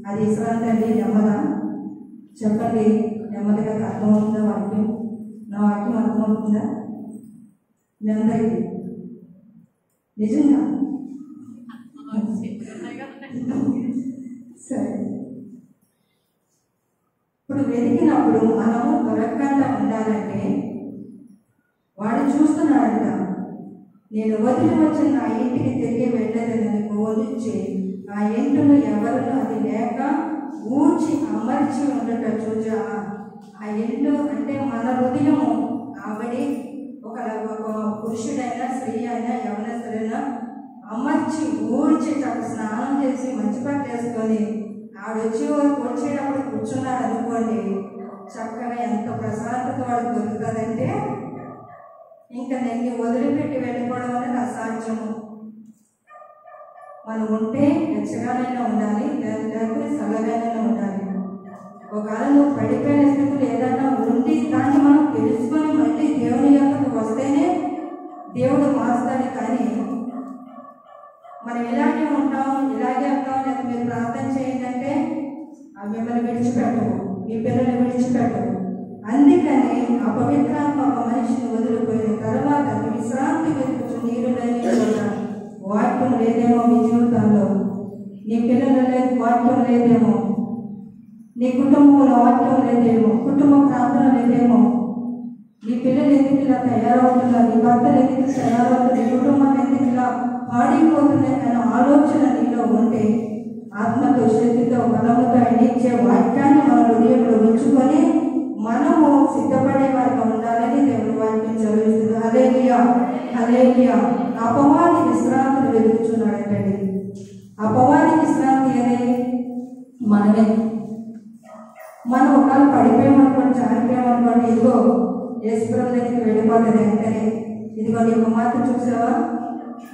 అది విశ్రాంతి అండి. నెమ్మదా? చెప్పండి, నెమ్మదిగా అర్థమవుతుందా వాక్యం? నా వాక్యం అర్థమవుతుందా మీ అందరికీ? నిజంగా సరే. ఇప్పుడు వెతికినప్పుడు మనము దొరకకుండా ఉండాలంటే వాడు చూస్తున్నాడంట. నేను వదిలి వచ్చిన నా ఇంటికి తిరిగి వెళ్ళేదని పోలించి ఆ ఇంటిలో ఎవరిలో అది లేక ఊడ్చి అమర్చి ఉండట చూచా. ఆ ఇల్లు అంటే మన హృదయము. ఆవిడి ఒక పురుషుడైనా స్త్రీ అయినా యవనస్తుడైనా అమర్చి ఊడ్చి చక్క స్నానం చేసి మంచి పట్టు వేసుకొని ఆడొచ్చి వచ్చేటప్పుడు కూర్చున్నాడు అనుకోండి, చక్కగా ఎంత ప్రశాంతత వాడికి దొరుకుతుందంటే ఇంకా నేను వదిలిపెట్టి వెళ్ళిపోవడం అనేది అసాధ్యము. మనం ఉంటే వెచ్చగానైనా ఉండాలి, లేకపోతే చల్లగానైనా ఉండాలి. ఒకవేళ నువ్వు పడిపోయిన స్థితిలో ఏదైనా ఉండి దాన్ని మనం తెలుసుకొని మళ్ళీ దేవుని యొక్కకు వస్తేనే దేవుడు మారుస్తాడు. కానీ మనం ఇలాగే ఉంటాం, ఇలాగే ఉంటాం, లేదా మీరు ప్రార్థన చేయండి అంటే అవి మిమ్మల్ని విడిచిపెట్టవు, మీ పిల్లల్ని విడిచిపెట్టవు. అందుకని అపవిత్రాత్మ ఒక మనిషిని వదిలిపోయిన తర్వాత విశ్రాంతి వెతుకుతూ నీరు వాక్యం లేదేమో మీ జీవితంలో, నీ పిల్లలలో వాక్యం లేదేమో, నీ కుటుంబంలో వాక్యం లేదేమో, కుటుంబ ప్రార్థన లేదేమో, నీ పిల్లలు ఎందుకు ఇలా తయారవుతున్నారు, నీ భర్తలు ఎందుకు తయారవుతుంది, నీ కుటుంబం ఎందుకు ఇలా పాడిపోతున్నాయి అనే ఆలోచన నీలో ఉంటే ఆత్మతో, శక్తితో, బలముతో ఇచ్చే వాక్యాన్ని మన హృదయంలో ఉంచుకొని మనము సిద్ధపడే వారిగా ఉండాలని దేవుని వాక్యం చదివిస్తుంది. హల్లెలూయా, హల్లెలూయా. అపవాది విశ్రాంతిని వెతుకుతున్నాడంటండి. అపవాది విశ్రాంతి అనేది మనమే. మనం ఒకవేళ పడిపోయామనుకోండి, చాలిపోయామనుకోండి, ఇదిగో యేసుప్రభు దగ్గరికి వెళ్ళిపోతుంది వెంటనే. ఇదిగో నీ కుమార్తె చూసావా,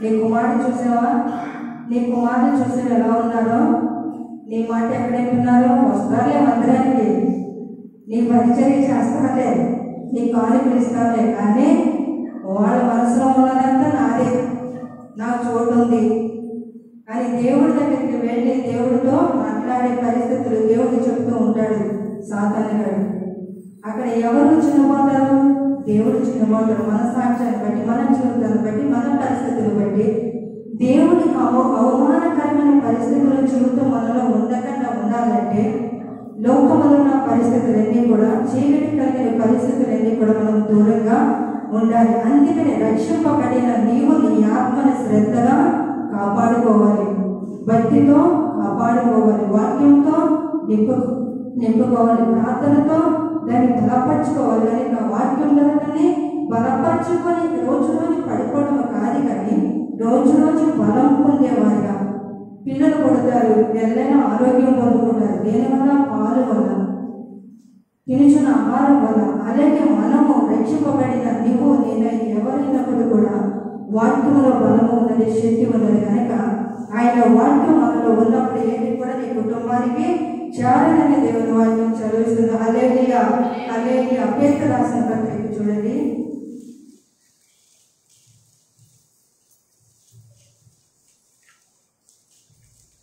నీ కుమారుడు చూసావా, నీ కుమారుడు చూసి ఎలా ఉన్నారో, నీ మాట ఎక్కడెట్టున్నారో, వస్తారులే మందిరానికి, నీ పరిచర్య చేస్తాలే, నీ కానుకలు ఇస్తాలే, కానీ వాళ్ళ మనసులో ఉన్నదంతా నాదే, నాకు చోటు ఉంది. కానీ దేవుడి దగ్గరికి వెళ్ళి దేవుడితో మాట్లాడే పరిస్థితులు దేవుడు చెప్తూ ఉంటాడు సాతాను గారు. అక్కడ ఎవరు చిన్నపోతారు? దేవుడు చిన్నపోతాడు. మన సాక్ష్యాన్ని బట్టి, మన జీవితాన్ని బట్టి, మన పరిస్థితులు బట్టి. దేవుడికి అవమానకరమైన పరిస్థితుల జీవితం మనలో ఉండకుండా ఉండాలంటే లోకంలో ఉన్న పరిస్థితులన్నీ కూడా, చీకటి కలిగిన పరిస్థితులన్నీ కూడా మనం దూరంగా ఉండాలి. అందుకని రక్షింపబడిన నీవు నీ ఆత్మని శ్రద్ధగా కాపాడుకోవాలి, భక్తితో కాపాడుకోవాలి, వాక్యంతో నింపుకోవాలి, ప్రార్థనతో దాన్ని బలపరచుకోవాలి. దానికి ఆ వాక్యంలోనే బలపరచుకొని రోజు రోజు పడిపోవడం కాదు, కానీ రోజు రోజు బలం పొందేవారిగా, పిల్లలు పుడతారు, ఎల్లైనా ఆరోగ్యం పొందుకుంటారు. దేనివల్ల? పాలు వల్ల, తినుచున్న ఆహారం వల్ల. అలాగే మనము రక్షింపబడిన నీవు నేను ఎవరైనప్పుడు కూడా వాక్యంలో బలము ఉన్నది, శక్తి ఉన్నది కనుక ఆయన వాక్యం మనలో ఉన్నప్పుడు ఏంటి కూడా నీ కుటుంబానికి చారణని దేవుని వాక్యం చదివిస్తుంది. హల్లెలూయా, హల్లెలూయా. పేతురు రాసిన పత్రిక చూడండి,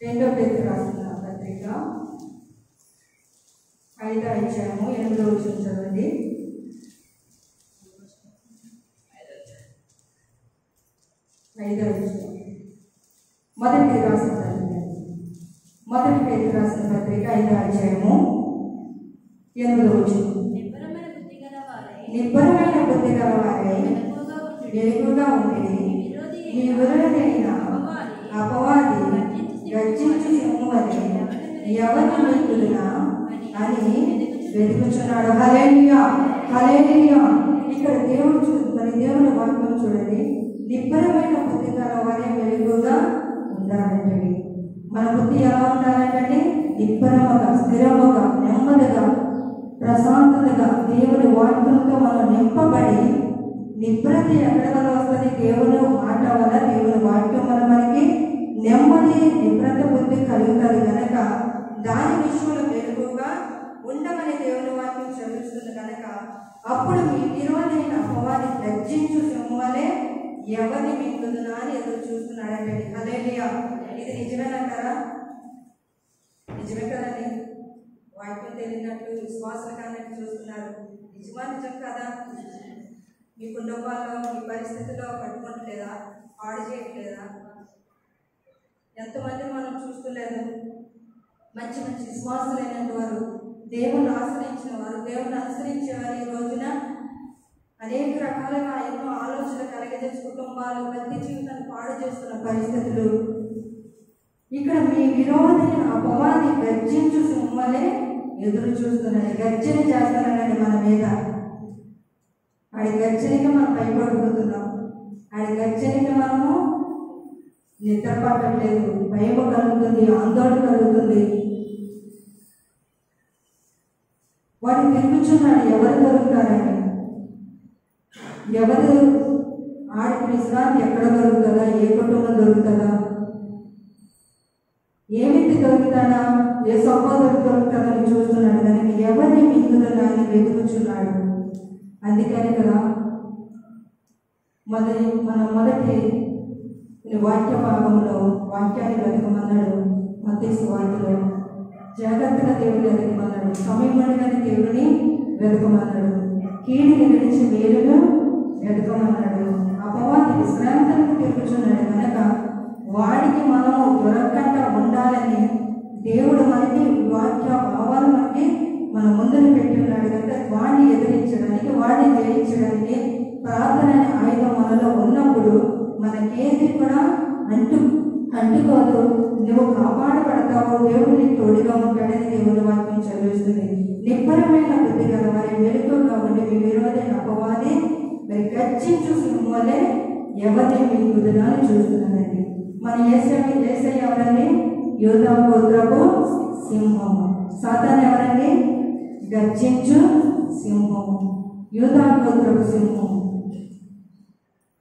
రెండో పేతురు రాసిన పత్రిక 5వ అధ్యాయము 8వ వచనం చదవండి. 5వ వచనం మొదటి పేతురు రాసిన పత్రిక 5వ అధ్యాయము 8వ వచనం. నిబ్బరమైన బుద్ధి గలవారై వెలుగుగా ఉండేది, మీ విరోధైన అపవాది గర్జించు సింహము వలె ఎవరిని వెతుకుదునా అని వెతుకుచున్నాడు. హల్లెలూయా, హల్లెలూయా. ఇక్కడ మరి దేవుని వాక్యం చూడండి, నిబ్బరమైన బుద్ధి గలవారే వెలుగుగా ఉండాలంటే మన బుద్ధి ఎలా ఉండాలంటే నిబ్బరముగా, స్థిరముగా, నెమ్మదిగా, ప్రశాంతతగా దేవుని వాక్యంతో మనం నింపబడి, నిబ్రత ఎక్కడ వల్ల వస్తుంది? దేవుని మాట వల్ల, దేవుని వాక్యం వల్ల మనకి నెమ్మది, నిబ్రత బుద్ధి కలుగుతుంది కనుక దాని విషయంలో వెలుగుగా ఉండమని దేవుని వాక్యం చదువుతుంది కనుక అప్పుడు మీ విరోధైన అపవాది గర్జించు సింహమే ఎవరిని మింగుదునా అని ఎదురు చూస్తున్నాడంటే. హల్లెలూయా. ఇది నిజమేనంటారా? నిజమే కదండి. వాక్యం తెలియనట్టు, విశ్వాసం కానట్టు చూస్తున్నారు. నిజం కదా? మీ కుటుంబాల్లో, మీ పరిస్థితుల్లో పట్టుకోవట్లేదా? పాడు చేయట్లేదా? ఎంతమంది మనం చూస్తలేదు? మంచి మంచి విశ్వాసులైన వారు, దేవుని ఆశ్రయించిన వారు, దేవుని అనుసరించేవారు ఈ రోజున అనేక రకాలుగా ఎన్నో ఆలోచనలు కలిగజేసి కుటుంబాలు, ప్రతి జీవితాన్ని పాడు చేస్తున్న పరిస్థితులు. ఇక్కడ మీ విరోధైన అపవాది గర్జించు సింహలే ఎదురు చూస్తున్నాడు, గర్జన చేస్తున్నాడండి మన మీద. ఆడి గర్జనకి మనం భయపడిపోతున్నాం, ఆడి గర్జనకి మనము నిద్ర పట్టట్లేదు, భయం కలుగుతుంది, ఆందోళన కలుగుతుంది. వాడు తిరుగుచున్నాడు, ఎవరు దొరుకుతారండి? ఎవరు ఆడికి విశ్రాంతి ఎక్కడ దొరుకుతుందా? ఏ కుటుంబం దొరుకుతుందా? ఏమిటి దొరుకుతాడా? ఏ సహోదరుడు దొరుకుతాడని చూస్తున్నాడు కానీ ఎవరిని మింగుతుందా అని వెతుకుచున్నాడు. అందుకని కదా మన మొదటి వాక్య భాగంలో వాక్యాన్ని వెతకమన్నాడు. మత్తయి సువార్తలో జాగ్రత్తగా దేవుని వెతకమన్నాడు, సమయమని దేవుని వెతకమన్నాడు, కీడిని విడిచి మేలును వెతకమన్నాడు. అపవాది విశ్రాంతానికి తిరుగుచున్నాడు కనుక వాడికి మనము దొరకకుండా ఉండాలని దేవుడు మనకి వాక్య భావాలు మనకి మన ముందును పెట్టి ఉన్నాడు కనుక వాడిని ఎదిరించడానికి, వాడిని జయించడానికి ప్రార్థన అనే ఆయుధం మనలో ఉన్నప్పుడు మనకేది కూడా అంటుకోదు. నువ్వు కాపాడబడతావు, దేవుడు నీకు తోడుగా ఉంటాడని దేవుని వాక్యం చదివిస్తుంది. నిబ్బరమైన బుద్ధి గల వారి వెలుగుగా ఉండి మీ విరోధైన అపవాది మరి గర్జించు సింహలే ఎవరిని మింగుదునా అని చూస్తున్నారండి. మన యేసయ్య ఎవరండి? యూదా గోత్రపు సింహము. సాతాను ఎవరండి? గర్జించు సింహము, యూదా గోత్రపు సింహము.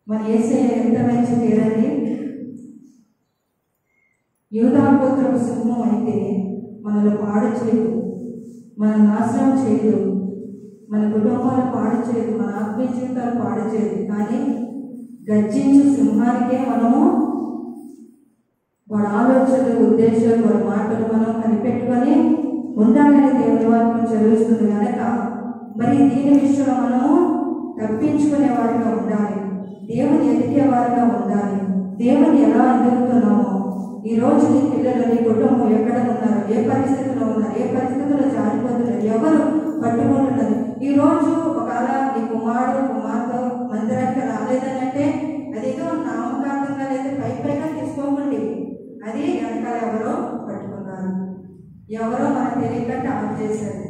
మన యేసయ్య ఎంత మంచి పేరండి. యూదా గోత్రపు సింహం అయితే మనల్ని పాడు చేయదు, మన నాశనం చేయదు, మన కుటుంబాలు పాడు చేయదు, మన ఆత్మీయ జీవితాలు పాడు చేయదు. కానీ గర్జించు సింహానికే మనము వాడి ఆలోచనలు, ఉద్దేశాలు, వాడి మాటలు మనం కనిపెట్టుకొని ఉండాలని దేవుని వాక్యం చదివిస్తుంది కనుక మరి దీని విషయంలో మనము తప్పించుకునే వారిగా ఉండాలి, దేవుని ఎదిగే వారిగా ఉండాలి. దేవుని ఎలా ఎదుగుతున్నామో ఈరోజు నీ పిల్లలు, నీ కుటుంబం ఎక్కడ ఉన్నారు, ఏ పరిస్థితిలో ఉన్నారు, ఏ పరిస్థితుల్లో జారిపోతున్నారు, ఎవరు పట్టుకుంటున్నారు. ఈరోజు ఒకవేళ నీ కుమార్తె మందిరానికి రాలేదని అంటే అదేదో నామకార్థంగా లేదా పైగా తీసుకోకండి. అది వెనకాల ఎవరో పట్టుకున్నారు, ఎవరో మనకు తెలియకుండా ఆఫ్ చేశారు.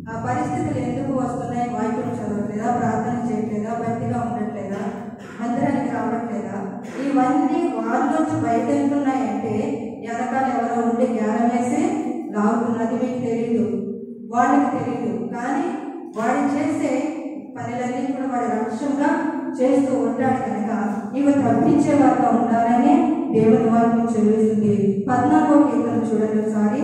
ఆ పరిస్థితులు ఎందుకు వస్తున్నాయి? వాక్యం చదవట్లేదా, ప్రార్థన చేయట్లేదా, భక్తిగా ఉండట్లేదా, మందిరానికి రావట్లేదా? ఇవన్నీ వాళ్ళ నుంచి బయట వెళ్తున్నాయంటే వెనకాల ఎవరో ఉండి జ్ఞానం వేసి లాగుతున్నది మీకు తెలియదు, వాడికి తెలియదు. కానీ వాడు చేసే పనులన్నీ కూడా వాడి లక్ష్యంగా చేస్తూ ఉంటాడు కనుక ఇవి తప్పించే వారిగా ఉండాలని దేవుని వాక్యం చెల్లిస్తుంది. 14వ కీర్తన చూడండి ఒకసారి.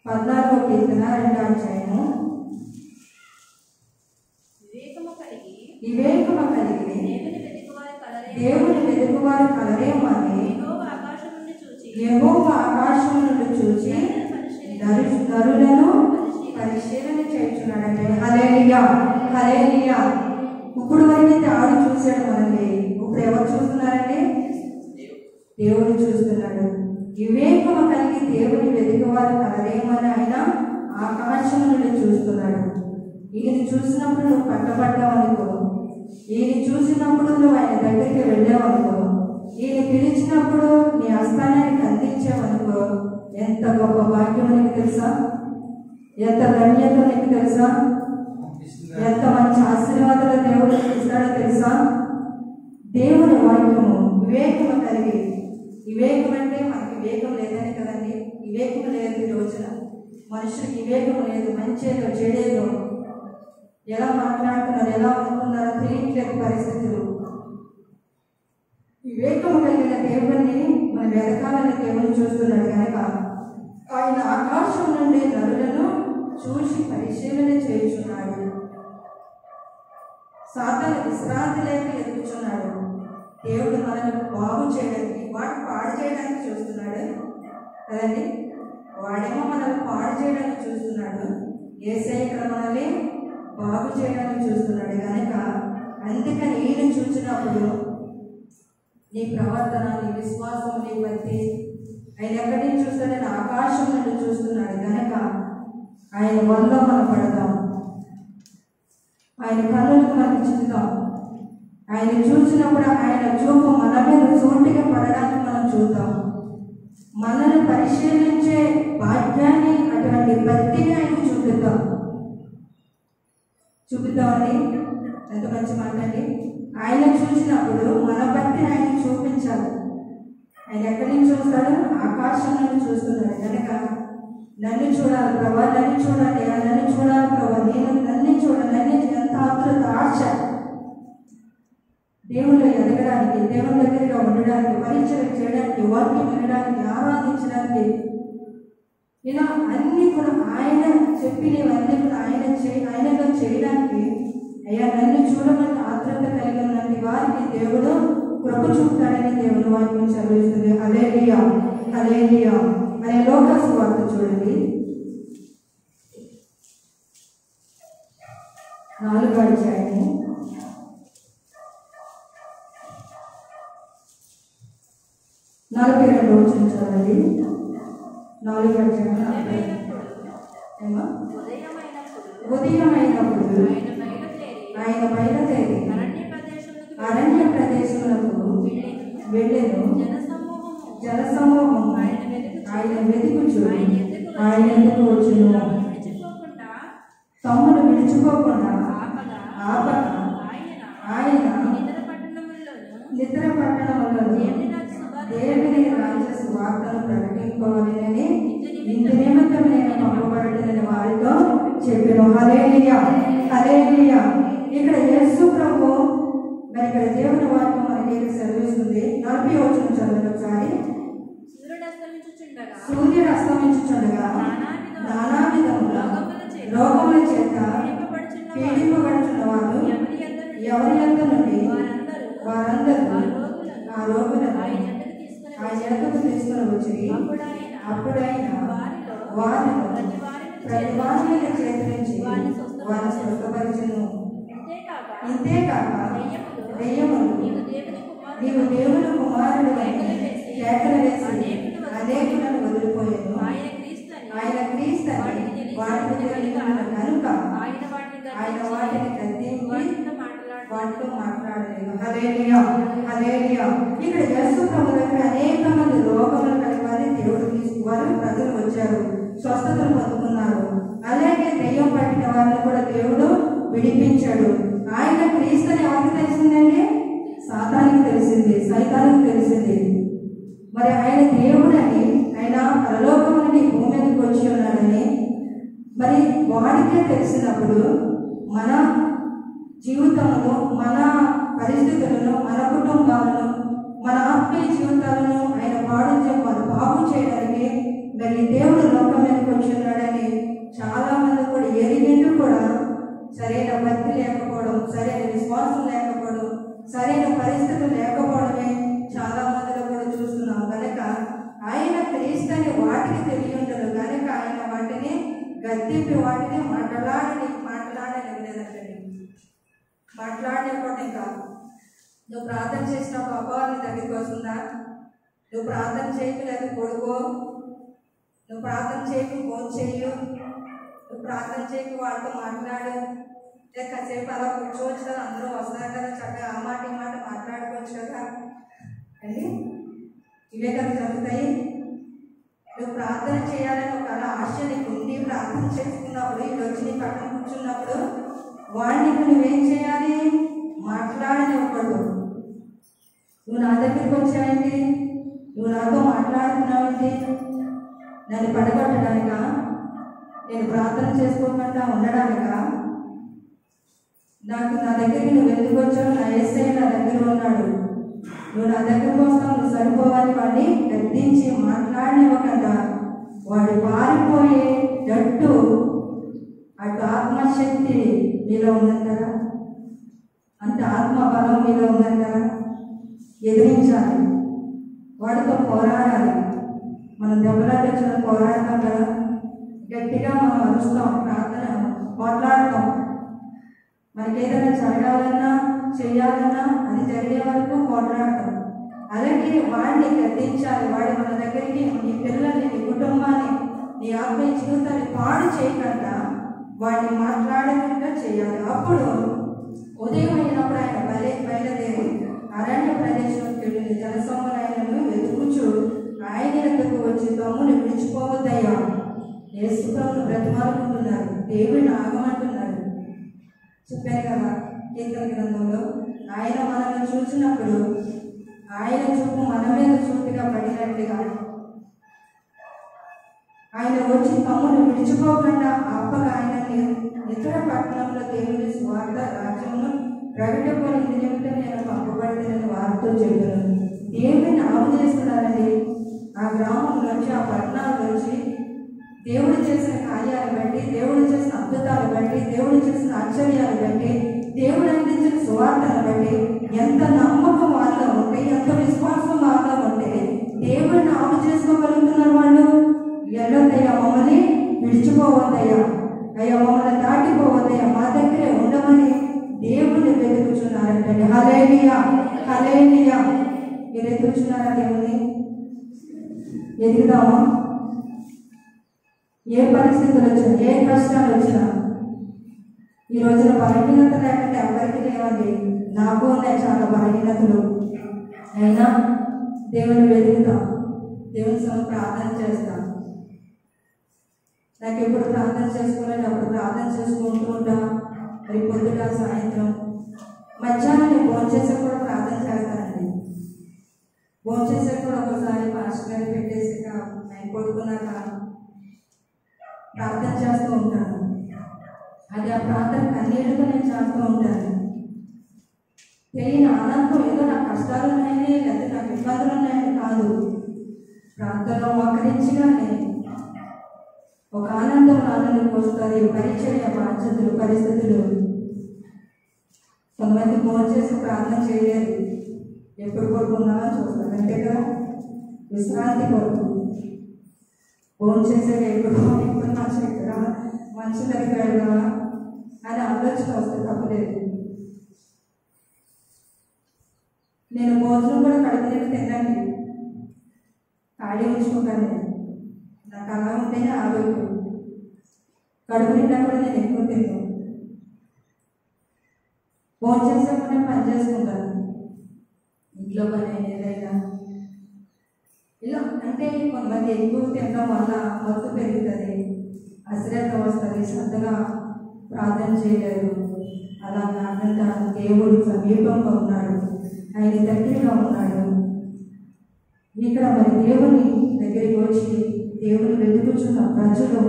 14వ కీర్తన 2వ అధ్యాయము. వివేకము కలిగి దేవుని వెతుకువారు కలరేమని యెహోవా ఆకాశం నుండి చూచి నరులను పరిశీలన చేస్తున్నాడంటే. హల్లెలూయా, హల్లెలూయా. ఇప్పుడు వరకైతే ఆడు చూశాడు మనల్ని, ఇప్పుడు ఎవరు చూస్తున్నారండి? దేవుడు చూస్తున్నాడు. వివేకము కలిగి దేవుని వెతుకువారు కలరేమని ఆయన ఆకాశం నుండి చూస్తున్నాడు. ఈయన చూసినప్పుడు నువ్వు పట్టబడ్డావు అనుకో, ఈయన చూసినప్పుడు నువ్వు ఆయన దగ్గరికి వెళ్ళావు అనుకో, ఈయన పిలిచినప్పుడు నీ హస్తానానికి అందించావనుకో, ఎంత గొప్ప భాగ్యం నీకు తెలుసా? ఎంత ధన్యత నీకు తెలుసా? ఎంత మంచి ఆశీర్వాదాలు దేవుడు ఇస్తాడో తెలుసా? దేవుని వాక్యము వివేకము కలిగి, వివేకం అంటే మనకి వివేకం లేదని కదండి. వివేకం లేదు ఈ రోజున, మనుషులకి వివేకం లేదు. మంచేదో చెడేదో ఎలా మాట్లాడుతున్నారు, ఎలా అనుకున్నారో తెలియట్లేదు పరిస్థితులు. వివేకము కలిగిన దేవుణ్ణి మన వెతకాలని దేవుని చూస్తున్నాడు కనుక ఆయన ఆకాశం నుండి నరులను చూసి పరిశీలన చేయుచున్నాడు. సాతాను విశ్రాంతి లేక ఎదుగుచున్నాడు. దేవుడు మనల్ని బాగు చేయడానికి, వాడు పాడు చేయడానికి చూస్తున్నాడు కదండి. వాడేమో మనల్ని పాడు చేయడానికి చూస్తున్నాడు, యేసయ్య ఇక్కడ మనల్ని బాగు చేయడానికి చూస్తున్నాడు కనుక అందుకని ఈయన చూసినప్పుడు నీ ప్రవర్తన, నీ విశ్వాసం, నీ భక్తి ఆయన ఎక్కడి నుంచి చూస్తాడని ఆకాశం నుండి చూస్తున్నాడు కనుక ఆయన వల్ల మనం పడదాం, ఆయన కన్నులకు మనం చిక్కుతాం. ఆయన చూసినప్పుడు ఆయన చూపు మన మీద సూటిగా పడడానికి మనం చూద్దాం. మనల్ని పరిశీలించే భాగ్యాన్ని, అటువంటి భక్తిని ఆయన చూపిద్దామండి. ఎంత మంచి మాట అండి. ఆయన చూసినప్పుడు మన భక్తిని ఆయన చూపించాలి. ఆయన ఎక్కడి నుంచి చూస్తాడు? ఆకాశం నుండి చూస్తున్నాడు కనుక నన్ను చూడాలి ప్రభా, నన్ను చూడాలి, నన్ను చూడాలి ప్రభా, నన్ను చూడాలి, నన్ను ఎంత ఆతృత, ఆశ దేవుళ్ళు ఎదగడానికి, దేవుని దగ్గరగా ఉండడానికి, పరిచయం చేయడానికి, వాక్యం వినడానికి, ఆరాధించడానికి, ఇలా అన్నీ కూడా ఆయన చెప్పినవన్నీ కూడా ఆయనలో చేయడానికి అయ్యా నన్ను చూడమని ఆతృత కలిగి ఉన్నటువంటి వారికి దేవుడు కృప చూపుతాడని దేవుని వాక్యం చదివిస్తుంది. హల్లెలూయా, హల్లెలూయా. అనే లోకా సువార్త చూడండి, 4వ అధ్యాయము 42వ వచనం చదవండి. 4వ అధ్యాయం. ఉదయమైనప్పుడు ఆయన బయలుదేరి అరణ్య ప్రదేశములకు వెళ్ళెను. జనసమూహం ఆయన వెతుకుచు ఆయన ఎదుకు వచ్చును. తమ్ముడు విడిచిపోకుండా ఆపక ఆయన నిద్ర పట్టణములను దేవుని రాజ్య సువార్తను ప్రకటింపవలెనని ఇందు నిమిత్తం నేను పంపబడలేదని వారితో చెప్పాను. హల్లెలూయా, హల్లెలూయా. ఇక్కడ యేసు ప్రభు మరి ఇక్కడ దేవుని వాక్యం మనకి సెలవిస్తుంది. 40వ వచనం చదవండి ఒకసారి. సూర్యుడు అస్తమించుచుండగా నానా విధముల రోగముల చేత పీడింపబడుచున్న వారు ఎవరి యొద్ద నుండి వారందరూ ఆ రోగులను ఆయన యొద్దకు తీసుకుని వచ్చి అప్పుడైనా వారిలో ప్రతి వారి చేతి నుంచి వారిని స్వస్థపరిచెను. ఇంతేకాక దెయ్యములు నీవు దేవుని కుమారుడు కేకలు వేసి అనేకులను వదిలిపోయాను. ఆయన క్రీస్తని వాటిని తెలియదు కనుక ఆయన వాటిని గద్దించి వాటితో మాట్లాడలేదు. హల్లెలూయా, హల్లెలూయా. ఇక్కడ యేసు ప్రభు దగ్గర అనేక మంది రోగములు కలిగి దేవుడు తీసుకువారు, ప్రజలు వచ్చారు, స్వస్థతలు పొందుకున్నారు. అలాగే దెయ్యం పట్టిన వారిని కూడా దేవుడు విడిపించాడు. ఆయన క్రీస్తుని ఎవరికి తెలిసిందండి? సాతానికి తెలిసింది, సైతానికి తెలిసింది. మరి ఆయన దేవుడని, ఆయన పరలోకం నుండి భూమి మీదకి వచ్చి ఉన్నాడని మరి వాడికే తెలిసినప్పుడు మన జీవితంలో, మన పరిస్థితులను, మన కుటుంబాలను, మన ఆత్మీయ జీవితాలను ఆయన బాగు చేయడానికి మరి దేవుడు లోకం మీదకి వచ్చి ఉన్నాడని చాలా మంది కూడా ఎరిగిండు కూడా సరైన భక్తి లేకపోవడం, సరైన విశ్వాసం లేకపోవడం, సరైన పరిస్థితులు లేకపోవడమే చాలా మందిలో కూడా చూస్తున్నాం. కనుక ఆయన క్రీస్తుని వాటికి తెలియఉండదు కనుక ఆయన వాటిని గద్దెపి వాటిని మాట్లాడలేదండి. మాట్లాడలేకపోవడం కాదు. నువ్వు ప్రార్థన చేసినప్పుడు అపవాది దగ్గరికి వస్తుందా? నువ్వు ప్రార్థన చేయలేదు కొడుకో, నువ్వు ప్రార్థన చేయకు ఫోన్ చెయ్యు, నువ్వు ప్రార్థన చేయకు వాళ్ళతో మాట్లాడు, లేక కాసేపు అలా కూర్చోవచ్చు కదా, అందరూ వస్తారు కదా, చక్కగా ఆ మాట ఈ మాట మాట్లాడుకోవచ్చు కదా అండి. ఇవే కదా జరుగుతాయి. నువ్వు ప్రార్థన చేయాలని ఒక ఆశ నీకు ఉండి ప్రార్థన చేసుకున్నప్పుడు ఇవి వచ్చి నీ పక్కన కూర్చున్నప్పుడు వాడిని నువ్వేం చేయాలి? మాట్లాడనివ్వకూడదు. నువ్వు నా దగ్గరికి వచ్చాయండి, నువ్వు నాతో మాట్లాడుతున్నావండి, నన్ను పడగొట్టడానికా? నేను ప్రార్థన చేసుకోకుండా ఉండడానికా? నా దగ్గరికి నువ్వు ఎందుకు వచ్చావు? నా యేసయ్య నా దగ్గర ఉన్నాడు, నువ్వు నా దగ్గరకు వస్తావు, నువ్వు సరిపోవాలి. వాడిని గద్దించి మాట్లాడనివ్వకుండా వాడు పారిపోయేటట్టు అటు ఆత్మశక్తి మీలో ఉందంటారా? అంటే ఆత్మబలం మీలో ఉందంటారా? ఎదిరించాలి, వాడితో పోరాడాలి. మనం దెబ్బలాట వచ్చిన పోరాడతాం కదా, గట్టిగా మనం అరుస్తాం, ప్రార్థన పోట్లాడతాం. మనకి ఏదైనా జరగాలన్నా చెయ్యాలన్నా అది జరిగే వరకు పోట్లాడతాం. అలాగే వాడిని గద్దించాలి. వాడి మన దగ్గరికి నీ పిల్లల్ని, నీ కుటుంబాన్ని, నీ ఆత్మీయ జీవితాన్ని పాడు చేయకుండా వాడిని మాట్లాడకుండా చేయాలి. అప్పుడు ఉదయం అయినప్పుడు ఆయన బయలుదేరి అరణ్య ప్రదేశంకి వెళ్ళి జనసమూహాలను వెతుకుచు ఆయన ఎదుకు వచ్చి తమ్ముని విడిచిపోవద్దయ్యా, యేసుప్రభువును బ్రతిమాలుకుంటున్నారు, దేవుడిని ఆగమంటున్నారు. చెప్పారు కదా కీర్తన గ్రంథంలో, ఆయన మనల్ని చూసినప్పుడు ఆయన చూపు మన మీద చూపుగా పడినట్టుగా ఆయన వచ్చి తమ్మును విడిచిపోకుండా ఆపగా ఆయనని ఇతర పట్టణంలో దేవుని స్వార్థ రాజ్యమును ప్రకటింపని నిమిత్తం నేను పంపబడిన వారితో చెప్పాను. దేవుడిని ఆవు చేస్తున్నారండి. ఆ గ్రామం నుంచి, ఆ పట్టణాల నుంచి దేవుడు చేసిన కార్యాలు బట్టి, దేవుడు చేసిన అద్భుతాలు బట్టి, దేవుడు చేసిన ఆశ్చర్యాలు బట్టి, దేవుడు అందించిన సువార్తను బట్టి ఎంత నమ్మకం వాళ్ళలో ఉంటే, ఎంత విశ్వాసం వాళ్ళలో ఉంటే దేవుడిని ఆవు చేసుకోగలుగుతున్నారు వాళ్ళు. వెళ్ళొద్దయ్యా, మమ్మల్ని విడిచిపోవద్దయ్యా, అయ్యా మమ్మల్ని దాటిపోవద్దయ్యా, మా దగ్గరే ఉండమని దేవుడిని వెతుకుచున్నారంటండి. హల్లెలూయా, హల్లెలూయా. మీరు ఎదుగుచున్నారా దేవుణ్ణి? ఎదుగుదామా? ఏ పరిస్థితులు వచ్చినా, ఏ కష్టాలు వచ్చినా, ఈ రోజున బలహీనత లేకుంటే ఎవరికి లేవండి. నాకు ఉన్నాయి చాలా బలహీనతలు. అయినా దేవుని వెతుకుతాం, దేవుని సమ ప్రార్థన చేస్తాం. నాకు ఎప్పుడు ప్రార్థన చేసుకోవాలంటే అప్పుడు ప్రార్థన చేసుకుంటూ ఉంటాం. మరి పొద్దుట, సాయంత్రం, మధ్యాహ్నం నేను భోంచేసే కూడా ప్రార్థన చేస్తానండి. భోంచేసే కూడా ఒకసారి పాస్టర్ గారు పెట్టేసి ఆయన పడుకున్నాక ప్రార్థన చేస్తూ ఉంటాను. అది ఆ ప్రార్థన కన్నీళ్ళతో నేను చేస్తూ ఉంటాను. తెలియని ఆనందం, ఏదో నాకు కష్టాలు ఉన్నాయని లేకపోతే నాకు ఇబ్బందులు ఉన్నాయని కాదు, ప్రార్థనలో మోకరించగానే ఒక ఆనందం ఆనందం వస్తుంది. పరిచర్య బాధ్యతలు, పరిస్థితులు. కొంతమంది ఫోన్ చేసి ప్రార్థన చేయలేదు, ఎప్పుడు పడుకున్నామని చూస్తారు, అంతే కదా, విశ్రాంతి కొరకు ఫోన్ చేసేది. ఎప్పుడు మంచి దగ్గర వెళ్దామా అని ఆలోచన వస్తే తప్పలేదు. నేను భోజనం కూడా కడుపు నిండా తిన్నాను, ఖాళీ ఉంచుకుంటాను. నాకు అలా ఉంటేనే ఆరోగ్యం. కడుపు నిండా కూడా నేను ఎక్కువ తిన్నాను. ఫోన్ చేసేప్పుడు నేను పని చేసుకుంటాను, ఇంట్లో పని ఏదైనా ఇలా. అంటే కొంతమంది ఎక్కువ తినడం వల్ల మత్తు పెరుగుతుంది, అశ్రద్ధ వస్తుంది, శ్రద్ధగా ప్రార్థన చేయలేరు. అలాగా అంటారు, దేవుడు సమీపంగా ఉన్నాడు, ఆయన దగ్గరగా ఉన్నాడు. ఇక్కడ మరి దేవుని దగ్గరికి వచ్చి దేవుని వెతుకుచున్న ప్రజలు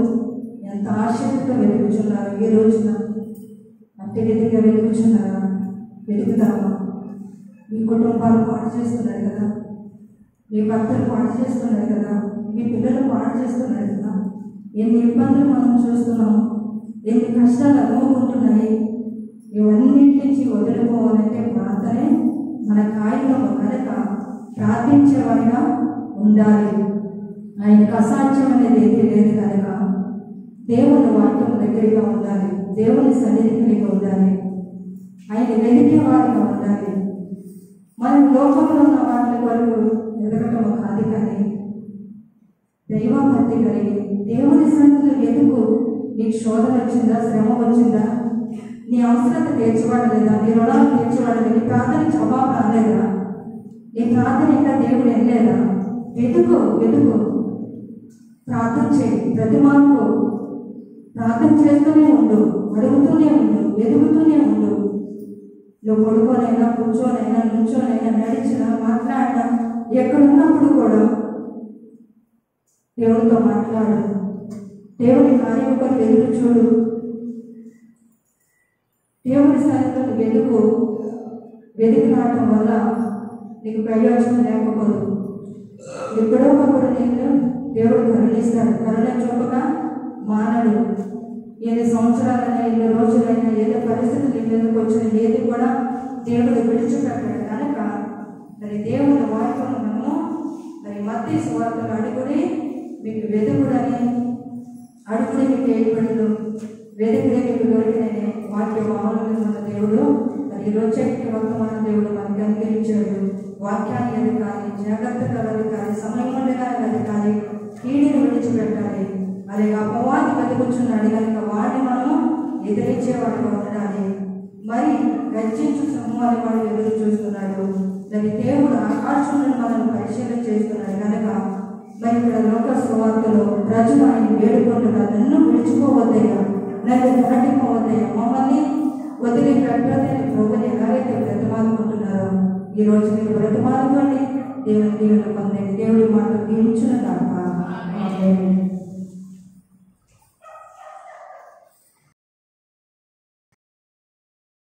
ఎంత ఆసక్తితో వెతుకుచున్నారు. ఈ రోజున అంటే రీతిగా వెతుకుచున్నారా? వెతుకుతామా? మీ కుటుంబాలు పాడు చేస్తున్నారు కదా, మీ భర్తలు పాడు చేస్తున్నారు కదా, మీ పిల్లలు పాడు చేస్తున్నారు కదా. ఎన్ని ఇబ్బందులు మనం చూస్తున్నాము, ఎన్ని కష్టాలు అనుభవించున్నాయి. ఇవన్నింటి నుంచి వదిలిపోవాలంటే ప్రార్థనే మన కాయలో కనుక ప్రార్థించేవాడిగా ఉండాలి. ఆయనకు అసాధ్యం అనేది ఏది లేదు కనుక దేవుని వాక్యం దగ్గరగా ఉండాలి, దేవుని సన్నిధిగా ఉండాలి, ఆయన వెతికే వారిగా ఉండాలి. మనం లోకంలో ఉన్న వాటి వరకు ఎదగటం కాదు, కానీ దైవభక్తి కలిగి దేవుని సన్నిధిలో ఎదుగు. నీకు శోధన వచ్చిందా, శ్రమ వచ్చిందా, నీ అవసరత తీర్చబడలేదా, నీ రుణాలు తీర్చబడలేదు, నీ ప్రార్థన జవాబు రాలేదా, నీ ప్రార్థన ఇంకా దేవుడు వెళ్ళలేదా? వెతుకు వెతుకు, ప్రార్థన చేయి, ప్రతిమాకు ప్రార్థన చేస్తూనే ఉండు, అడుగుతూనే ఉండు, వెతుకుతూనే ఉండు. నువ్వు పడుకోనైనా, కూర్చోనైనా, నుంచోనైనా, నడిచినా, మాట్లాడినా, ఎక్కడున్నప్పుడు కూడా దేవుడితో మాట్లాడు. దేవుడి కార్యం కొరకు ఎదురు చూడు. దేవుడి సన్నిధిలో వెతుకు. వెతికి రావడం వల్ల నీకు ప్రయోజనం లేకపోదు. ఎప్పుడో ఒకప్పుడు నేను దేవుడు కరుణిస్తాడు. కరుణ చూపక మానడు. ఎన్ని సంవత్సరాలైనా, ఎన్ని రోజులైనా, ఏదో పరిస్థితులు నీ మీదకి వచ్చిన ఏది కూడా దేవుడు విడిచిపెట్టాడు కనుక మరి దేవుని వాక్యం మనము మరి మత్తయి సువార్తలు అడుగుడి మీకు వెతుకుడని, అడుగుడి మీకు వేయబడును, వెతుకుడే మీకు దొరికినని వాక్యం అవలంబిస్తున్న దేవుడు మరి ఈరోజు చెట్టు వర్తమాన దేవుడు మనకి అనుగ్రహించాడు. వాక్యాన్ని ఎదగాలి, జాగ్రత్తగా వెతకాలి, సమయం ఉండగా వెతకాలి, కీడిని విడిచిపెట్టాలి. అదే అపవాది వెతుకుచున్నాడు కనుక వాడిని మనము ఎదిరించేవాడిగా ఉండాలి. మరి గర్జించు సమూహాన్ని వాడు ఎదురు చూస్తున్నాడు. దాని దేవుడు ఆకాశంలో మనల్ని పరిశీలన చేస్తున్నాడు కనుక మరి ఇక్కడ లోక సువార్తలో ప్రజలు ఆయన వేడుకుంటున్నారు, నన్ను విడిచిపోవద్దయ్యా, నన్ను దాటిపోవద్దయ్యా, మమ్మల్ని వదిలిపెట్టదని ప్రభుని ఎలాగైతే బ్రతిమాలుకుంటున్నారో ఈరోజు మీరు బ్రతిమాలుకోండి, దేవుని దీవెన పొందండి. దేవుడి మాట దీవించును గాక.